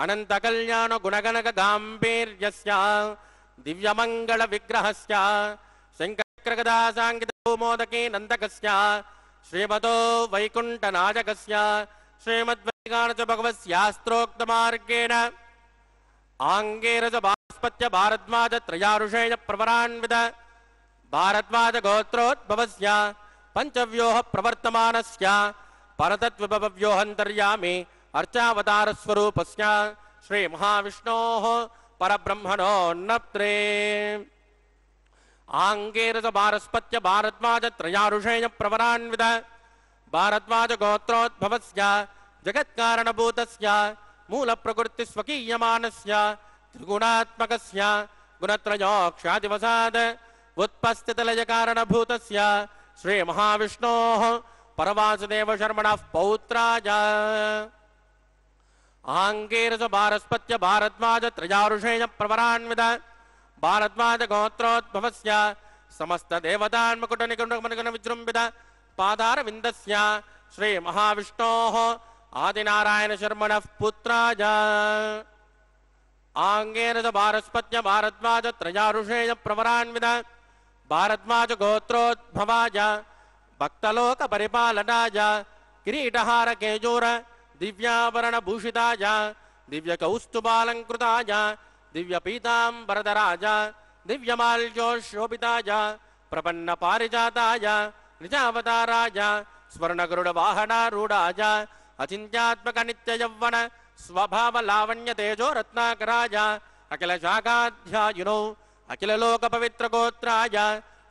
अनन्तकल्याणगुणगणकगाम्भीर्यस्य दिव्यमङ्गलविग्रहस्य शङ्करगदासाङ्गितमोदके नन्दकस्य श्रीमतो वैकुण्ठनायकस्य श्रीमद्वैकानच भगवत्यास्त्रोक्तमार्गेण आङ्गेरज बास्पत्य भारद्वाज त्रयारुषेय प्रवरान्वित भारद्वाज गोत्रोद्भवस्य पंचव्योह प्रवर्तमानस्य परतत्त्वव्योहन्तर्यामि अर्चावतारस्वरूपस्य श्री महाविष्णोः परब्रह्मणो नप्त्रे आङ्गेरज बारस्पत्य भारद्वाज त्रयारुषेय प्रवरान्वित भारद्वाज गोत्रोद्भवस्य जगत्कारणभूतस्य मूलप्रकृतिस्वकीयमानस्य त्रिगुणात्मकस्य गुणत्रयोक्षादिवसाद उत्पस्थितलयकारणभूतस्य श्री महाविष्णोः परवासुदेव शर्मणः पौत्राय आङ्गेरज बारस्पत्य भारद्वाज त्रयारुषेय प्रवरान्वित भारद्वाज गोत्रोद्भवस्य समस्त देवतान्मकुटनिकुटनिकुटन विजृम्भित पादारविन्दस्य श्री महाविष्णोः आदिनारायण शर्मणः पुत्राय आङ्गेरज बारस्पत्य भारद्वाज त्रयारुषेय प्रवरान्वित भारद्वाज गोत्रोद्भवाय भक्तलोक परिपालनाय किरीटहार केजूर दिव्याभरण भूषिताय दिव्य कौस्तुभालंकृताय दिव्य पीतांबरधराय दिव्यमाल्योशोभिताय प्रपन्न पारिजाताय निजावताराय स्वर्ण गरुड़ वाहनारूढ़ाय अचिंत्यात्मक नित्य यौवन स्वभाव लावण्य तेजो रत्नाकराय अखिल शाखाध्यायुनो अखिल लोक पवित्र गोत्राय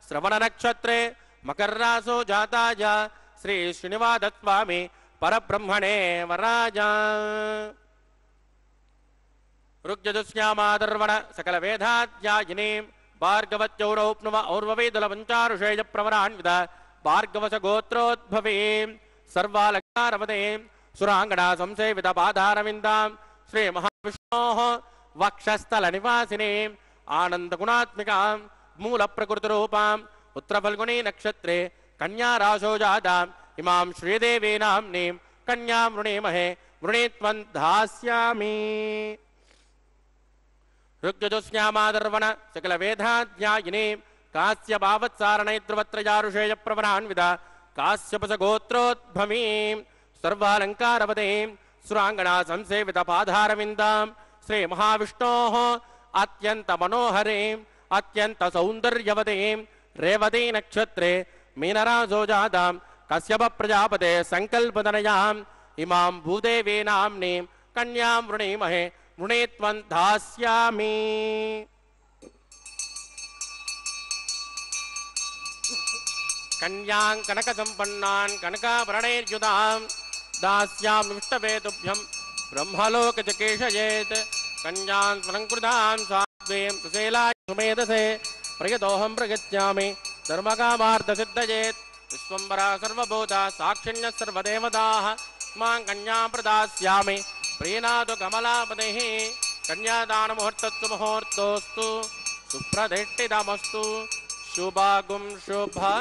श्रवण नक्षत्रे मकर रासो जाताय श्री श्रीनिवास स्वामी परब्रह्मणे वराज ऋग्यजुष्यामादर्वण सकल वेदाध्यायिनी भार्गवत्यौरौप्नुव और्ववेदलवञ्चारुषेय प्रवरान्वित भार्गवस गोत्रोद्भवे सर्वालङ्कारवदे सुरांगणा संसेवित पादारविन्दां श्री महाविष्णोः वक्षस्थल निवासिने आनंद गुणात्मिकां मूल प्रकृति रूपां उत्तरफल्गुनी नक्षत्रे कन्या राशो जातां इमां श्रीदेवी नाम्नीं कन्यां वृणीमहे वृणीत्वं धास्यामि। ऋग्यजुष्यामादर्वण सकल वेदाध्यायिनी कास्य भावत्सारणैर्ध्रुवत्रयारुषेय प्रवरान्वित काश्यपस गोत्रोद्भवीं सर्वालंकारवतीं सुरांगणा संसेवित पादारविन्दां श्री महाविष्णोः अत्यंत मनोहरीं अत्यंत सौंदर्यवतीं रेवती नक्षत्रे मीनरासो जातां कश्यप प्रजापते संकल्पतनयाम् इमां भूदेवी नाम्नीं कन्यां वृणीमहे वृणीत्वं धास्यामि। कन्यां कनकसम्पन्नां कनकाभरणैर्युतां दास्यामि विष्टवेतुभ्यं ब्रह्मलोकचकेशयेत् कन्यां स्वलङ्कृतां साध्वीं सुशीलां सुमेधसे प्रयतोऽहं प्रगच्छामि धर्मकामार्थसिद्धयेत् विश्वम्भरा सर्वभूता साक्षिण्यः सर्वदेवताः मां कन्यां प्रदास्यामि प्रीणातु कमलापतिः कन्यादानमुहूर्तस्तु मुहूर्तोऽस्तु सुप्रतिष्ठितमस्तु शुभागुं शुभा।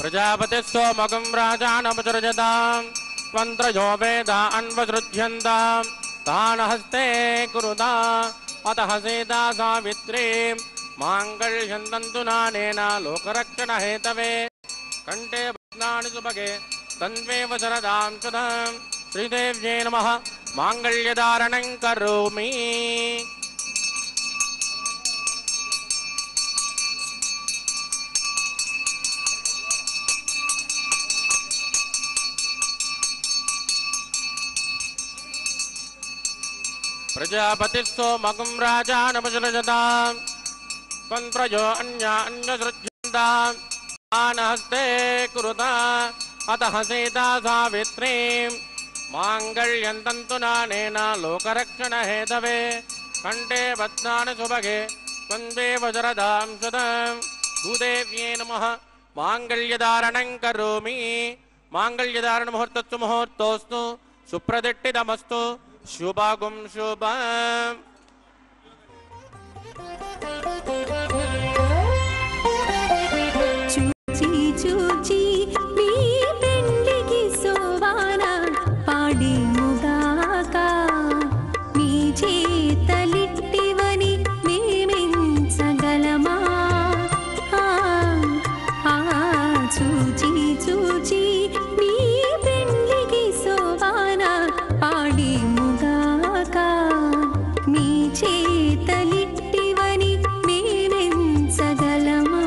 प्रजापतिः सोमगं राजानमुसृजताम् त्वन्त्रयो वेदा अन्वसृज्यन्ताम् तान् हस्ते कुरुता अतः सीता सावित्री माङ्गल्यं तन्तुनानेन लोकरक्षणहेतवे कण्ठे भस्नानि सुभगे तन्वे वसरदां सुधाम् श्रीदेव्यै नमः माङ्गल्यधारणं करोमि प्रजापतिः सोमगं राजानमुसृजताम् त्वन्त्रयो अन्यसृज्यन्ताम् तान् हस्ते कुरुता अतः सीता सावित्रीं माङ्गल्यं तन्तुनानेन लोकरक्षणहेतवे कण्ठे बध्नानि सुभगे त्वन्वे वज्रदां सुदाम् भूदेव्यै नमः माङ्गल्यधारणं करोमि माङ्गल्यधारणमुहूर्तस्तु मुहूर्तोऽस्तु सुप्रदिष्टितमस्तु शुभगुं शुभम् చూచి మీ పెండికి సోవాన పాడి ముగాక మీ చేతలిట్టివని మేమించగలమా చూచి మీ పెండికి సోవాన పాడి ముగాక మీ చేతలిట్టివని మేమించగలమా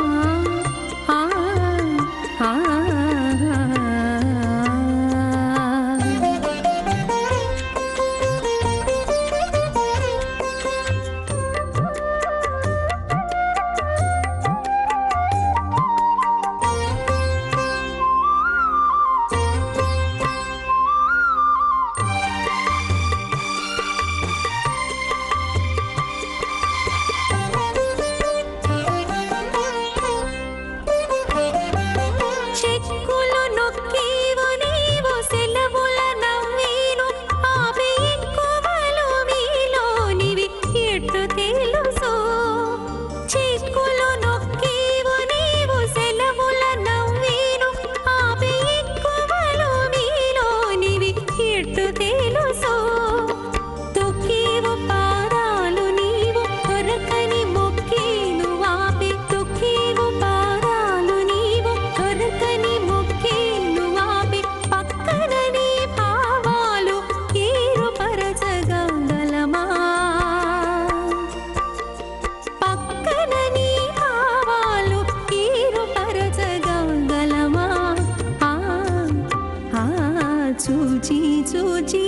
చూచి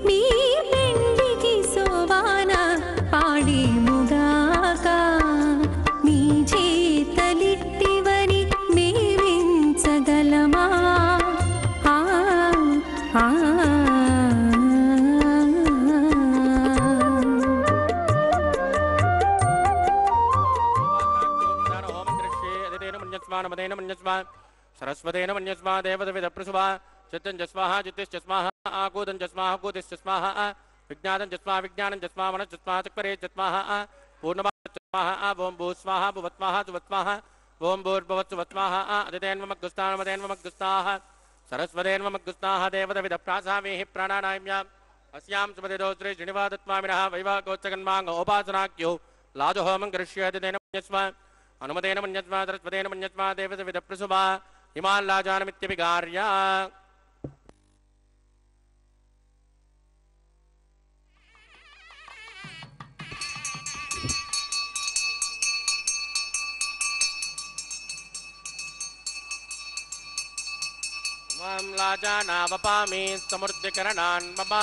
మీ పెండికి సోవాన పాడి ముగాక మీ చేతలిట్టివని మేమించగలమా सरस्वतेन मन्यस्मा देवदविदप्रसुभा चित्तं जस्माहा चित्तिश्चस्माहा आकूतं जस्माहा कूतिश्चस्माहा विज्ञातं जस्मा विज्ञानं जस्मा मनश्चस्मा चक्रे जस्माहा पूर्णमास्माहा ओं भूस्वाहा भुवत्माहा सुवत्माहा ओं भूर्भुवत्सुवत्माहा अदितेन्वमग्गुस्तानमदेन्वमग्गुस्ताः सरस्वतेन्वमग्गुस्ताः देवदविदप्रासामेहि प्राणानाम्याम् अस्यां सुमतिदो श्री श्रीनिवादत्मामिनः वैवाकोत्सकन्माङ्ग उपासनाख्यो लाजहोमं करिष्यति तेन मन्यस्मा अनुमतेन मन्यस्मा सरस्वतेन मन्यस्मा देवदविदप्रसुभा हिमाल्लाजानमित्यभिगार्य लाजानावपामि समृद्धिकरणान् मम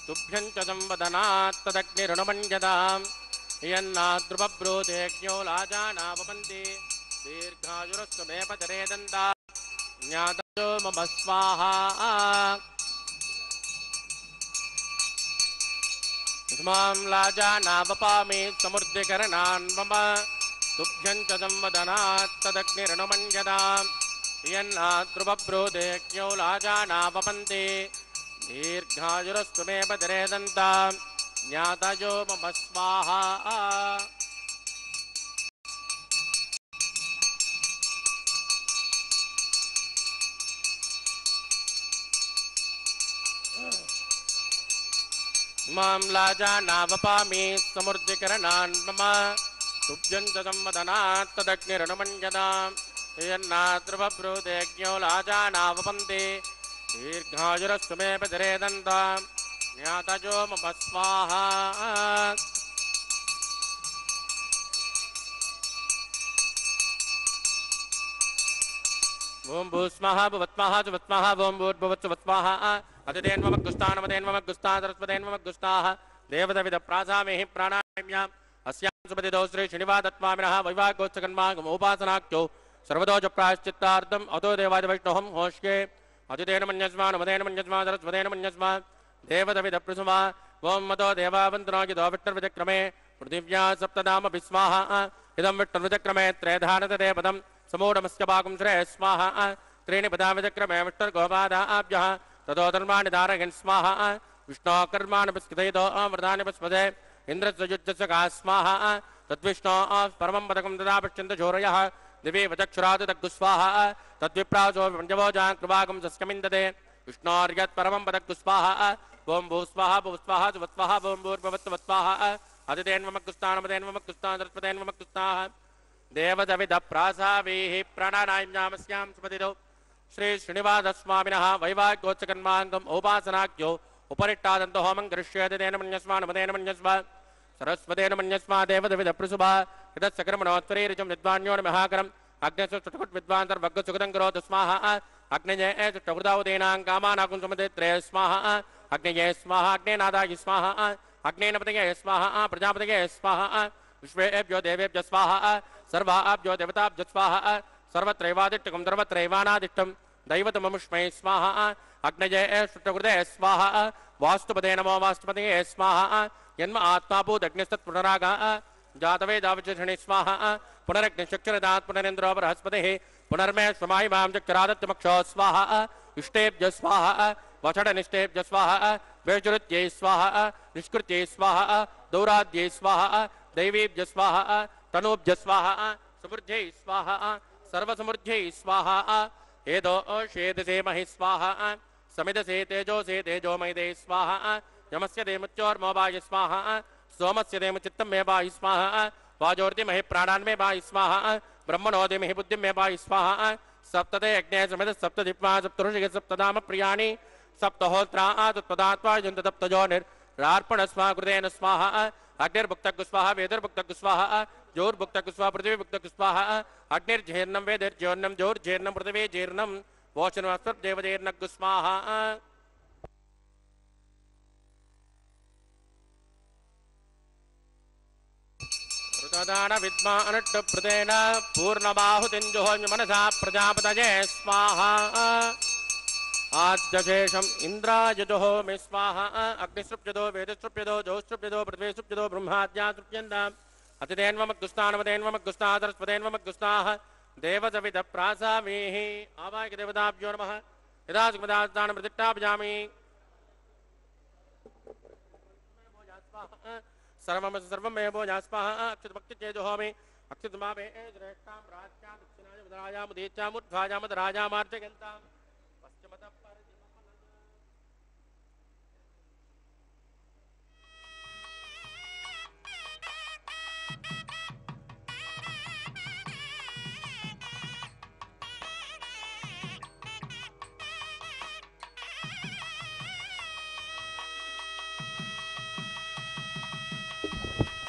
तुभ्यं च संवदनात् तदग्निरुणमन्यताम् यन्नाद्रुपब्रूतेज्ञो लाजानावपन्ति दीर्घायुरस्तु मे पतरे दन्ता ज्ञातो मम स्वाहा इमां लाजानावपामि समृद्धिकरणान् मम तुभ्यं च संवदनात् तदग्निरुणमन्यताम् यन्नाद्रुपब्रूतेज्ञो लाजानावपन्ति दीर्घायुरस्तु मे पतरे दन्ता ज्ञातयो मम स्वाहा मां लाजानावपामि समृद्धिकरणान् मम तुभ्यं च संवदनात् तदग्निरनुमञ्जनाम् यन्नाद्रवब्रूदेज्ञो लाजानावपन्ति दीर्घायुरस्तु मे पितरे दन्तां ज्ञातजो मम स्वाहा ओम भूस्मः भुवत्मः जुवत्मः ओम भूर्भुवत्सुवत्मः अतिदेन्वमग्गुस्तानमदेन्वमग्गुस्तादरस्वदेन्वमग्गुस्ताः देवदविदप्रासामेहि प्राणायाम्याम् अस्यां सुपतिदौ श्री श्रीनिवादत्मामिनः वैवागोत्सकन्मागमोपासनाख्यो सर्वदोज प्रायश्चित्तार्थम् अतो देवादिवैष्णवं होष्ये अतिदेन मन्यस्मान् मदेन मन्यस्मान् सरस्वदेन मन्यस्मान् देवदविदप्रसुमा ओम मतो देवावन्तनागिदो विष्णुर्विचक्रमे पृथिव्या सप्तनामपि स्वाहा इदं विष्णुर्विचक्रमे त्रयधानतदे पदम् समूढमस्य पाकं श्रेय स्वाहा त्रीणि पदाविचक्रमे विष्णुर्गोपादाभ्यः ततो धर्माणि धारयन् स्वाहा विष्णो कर्माणि पुष्कितयितो अमृतानि पुष्पदे इन्द्रस्य युज्यस्य का स्वाहा तद्विष्णो परमं पदकं तदा पश्यन्त शौर्यः दिवि वचक्षुरादितग्गुस्वाहा तद्विप्रासो पञ्चभोजां कृपाकं सस्यमिन्दते विष्णोर्यत् परमं पदग्गुस्वाहा ओं भूस्वाहा भूस्वाहा सुवत्स्वाहा ओं भूर्भुवत्सुवत्स्वाहा अतिदेन्वमग्गुस्तानमदेन्वमग्गुस्तादरस्वदेन्वमग्गुस्ताः देवदविदप्रासावेः प्राणानायम्यामस्यां सुपतिदौ श्री श्रीनिवासस्वामिनः वैवाग्योत्सकन्माङ्गम् औपासनाख्यो उपरिष्टादन्तो होमं करिष्येति तेन मन्यस्मान् मदेन मन्यस्मा सरस्वतेन मन्यस्मा देवदविदप्रसुभा यतस्य कर्मणोत्तरीरिचं विद्वान्यो महाकरम् अग्नेषु चुटकुट् विद्वान्तर्वग्गसुगतं करोतु स्वाहा अग्नये चुष्टकृतावदेनां कामानाकुं सुमते त्रये स्वाहा अग्नये स्वाहा अग्नेनादाय स्वाहा अग्नेनपतये स्वाहा प्रजापतये स्वाहा विश्वेभ्यो देवेभ्य स्वाहा सर्वाभ्यो देवताभ्यो स्वाहा सर्वत्रैवादिष्टकं सर्वत्रैवानादिष्टं दैवतममुष्मै स्वाहा अग्नये शुष्टकृते स्वाहा वास्तुपदे नमो वास्तुपदये स्वाहा यन्म आत्माभूदग्निस्तत्पुनरागः जातवेदावचषणे स्वाहा पुनरग्निचक्षरदात् पुनरेन्द्रो बृहस्पतिः पुनर्मे स्वमायिमां चक्षरादत्यमक्षो स्वाहा इष्टेभ्य स्वाहा वषडनिष्टेभ्य स्वाहा वेजुरुत्यै स्वाहा निष्कृत्यै स्वाहा दौराद्यै स्वाहा दैवीभ्य स्वाहा तनूभ्य स्वाहा समृद्ध्यै स्वाहा सर्वसमृद्ध्यै स्वाहा एदो शेदसे महि स्वाहा समिदसे तेजोसे तेजोमयदे स्वाहा यमस्य देमुच्चोर्मोबाय स्वाहा सोमस्य देमुचित्तं मे बाहि स्वाहा वाजोर्दिमहि प्राणान्मे बाहि स्वाहा ब्रह्मणोदिमहि बुद्धिं मे बाहि स्वाहा सप्तते यज्ञे समिद सप्तदिप्मा सप्तऋषिः सप्तधाम प्रियाणि सप्तहोत्रा तत्पदात्वा युञ्जतप्तजोनिर्रार्पणस्वा कृतेन स्वाहा अग्निर्भुक्तग् स्वाहा वेदर्भुक्तग् स्वाहा जोर्भुक्तग् स्वाहा पृथिवीभुक्तग् स्वाहा अग्निर्जीर्णं वेदिर्जीर्णं जोर्जीर्णं पृथिवीजीर्णं वोचनमस्वर्देवजीर्णग् स्वाहा ऋतदान विद्मा अनुष्टुप्रेतेन पूर्णबाहुतिञ्जुहोञ् मनसा प्रजापतये स्वाहा आद्यशेषम् इन्द्रायजुहो मे स्वाहा अग्निसृप्यदो वेदसृप्यदो जोसृप्यदो पृथ्वीसृप्यदो ब्रह्माद्या सृप्यन्ताम् अतिदेन्वमग्गुस्तानमदेन्वमग्गुस्तादरस्वदेन्वमग्गुस्ताः देवदविदप्रासावेः आवाहक देवताभ्यो नमः यदा सुखदास्तानं प्रतिष्ठापयामि सर्वमेव भोजा स्वाहा अक्षतभक्तिचेजोहोमि अक्षतमावे ज्येष्ठां राज्ञां दक्षिणाय उदरायां उदीच्याम् उद्भाजां उदराजामार्जयन्तां पश्चिमतः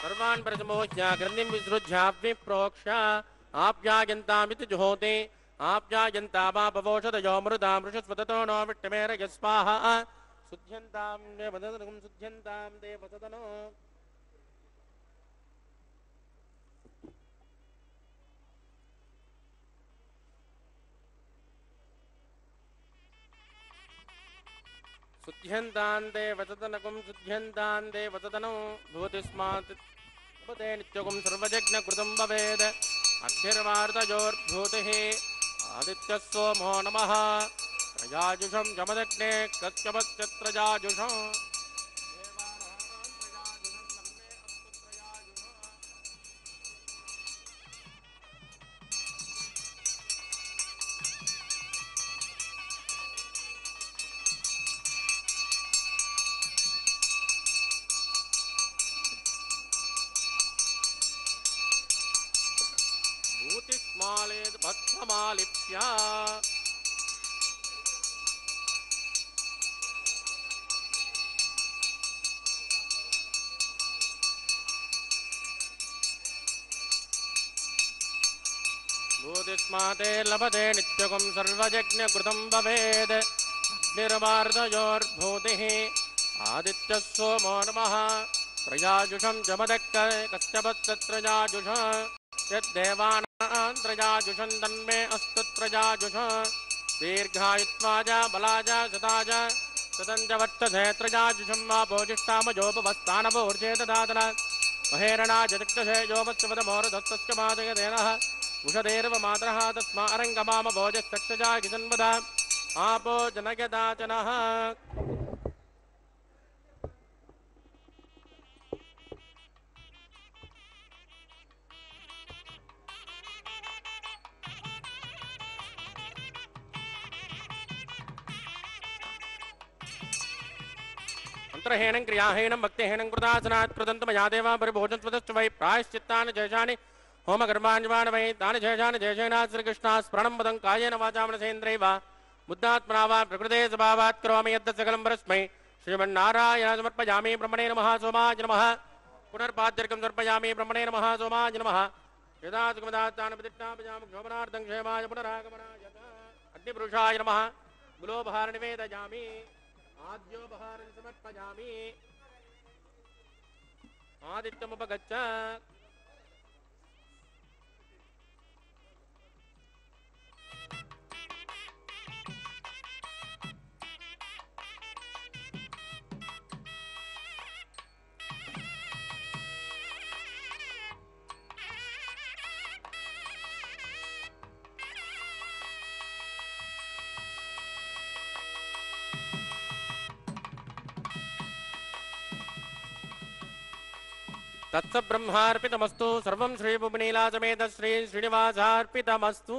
सर्वान् प्रसमोह्य ग्रन्थिं विसृज्याव्नि प्रोक्ष्य आप्यायन्तामिति जुहोते आप्यायन्तामापवोषधयो मृदां ऋषस्वततो नो विट्टमेरय स्वाहा शुद्ध्यन्तां देवदनं शुद्ध्यन्तां देवदनो शुद्ध्यन्तां देवदनकं शुद्ध्यन्तां देवदनो भूतिस्मात् उपदे नित्यगुं सर्वजज्ञकृतं भवेद अग्निर्वार्तयोर्भूतिः आदित्यः सोमो नमः प्रजाजुषं यमदग्ने कश्यपश्चत्रजाजुषम् समालिप्य भूतिस्माते लभते नित्यकं सर्वयज्ञकृतं भवेद् अग्निर्वार्धयोर्भूतिः आदित्यः सोमो नमः त्रयाजुषं जमदक्क कश्यपस्तत्रयाजुष यद्देवानां त्रयाजुषं तन्मे अस्तु त्रयाजुष दीर्घायुत्वाज बलाज सदाज सदञ्ज वर्तसे त्रयाजुषं मा भोजिष्ठामजोपवस्थानवोर्जे ददातन महेरणा जदिक्तसे योमस्वदमोरधत्तस्य मादयदेनः उषदेर्व मातरः तस्मा अरङ्गमाम भोजस्तक्षजागिसन्वदा आपो जनयदाचनः मंत्रहीनं क्रियाहीनं भक्तिहीनं कृतासनात् प्रदन्तमया देवा परिभोजनस्वतश्च वै प्रायश्चित्तानि जयशानि होमकर्माण्यवान् वै तानि जयशानि जयशेना श्रीकृष्णा स्मरणं पदं कायेन वाचा मनसेन्द्रियैः वा बुद्धात्मना वा प्रकृते स्वभावात् करोमि यद् सकलं परस्मै श्रीमन्नारायण समर्पयामि ब्रह्मणे नमः सोमाय नमः पुनर्पाद्यर्कं समर्पयामि ब्रह्मणे नमः सोमाय नमः यदात्मदात्तानप्रतिष्ठापयामि क्षोभनार्थं क्षेमाय पुनरागमनाय अग्निपुरुषाय नमः गुलोपहार निवेदयामि आद्योपहारं समर्पयामि आदित्यमुपगच्छ तत्सब्रह्मार्पितमस्तु सर्वं श्रीभुवनीलासमेत श्री श्रीनिवासार्पितमस्तु।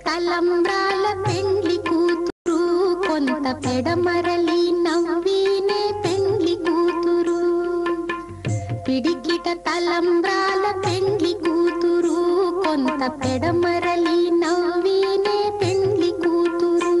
తలంబ్రాల పెండ్లి కూతురు కొంత పెడమరలి నవ్వినే పెండ్లి కూతురు పిడికిట తలంబ్రాల పెండ్లి కూతురు కొంత పెడమరలి నవ్వినే పెండ్లి కూతురు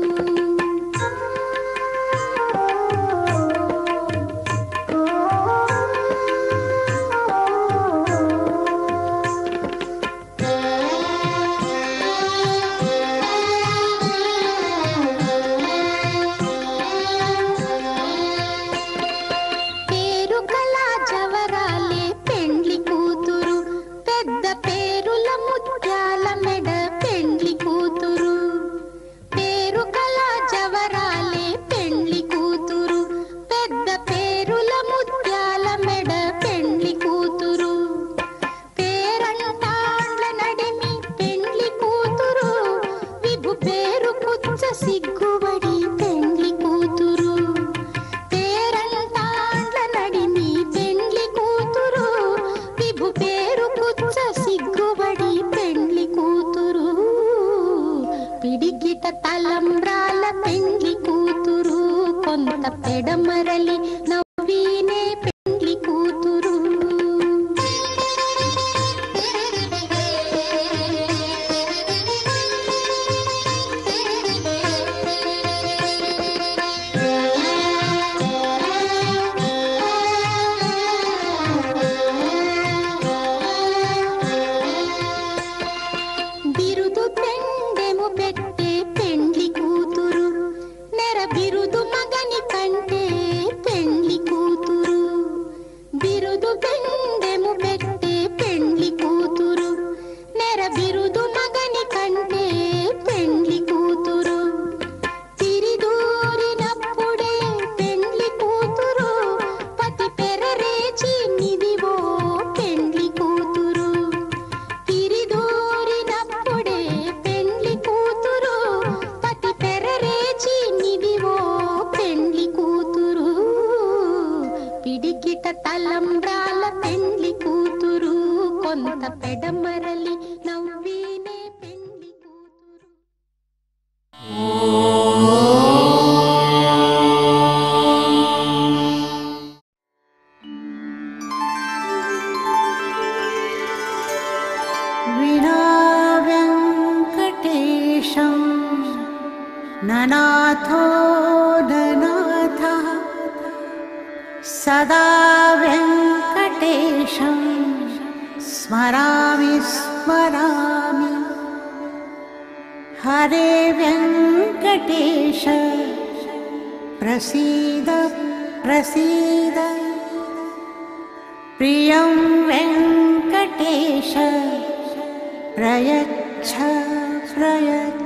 సిగ్గుబడి పెండ్లి కూతురు పేరంటాండ్ల నడిమి పెండ్లి కూతురు విభు పేరు కుచ్చ సిగ్గుబడి పెండ్లి కూతురు పిడికిట తలంబ్రాల పెండ్లి కూతురు కొంత పెడమరలి నవ్వినే పెండ్లి కూతురు తలంబ్రాల పెండ్లి కూతురు కొంత పెడమరలి నవ్వినే పెండ్లి కూతురు వినా వెంకటేశం ననాథో ననాథః సదా వెంకటేశం స్మరామి స్మరామి హరే వెంకటేశ ప్రసీద ప్రసీద ప్రియం వెంకటేశ ప్రయచ్ఛ ప్రయచ్ఛ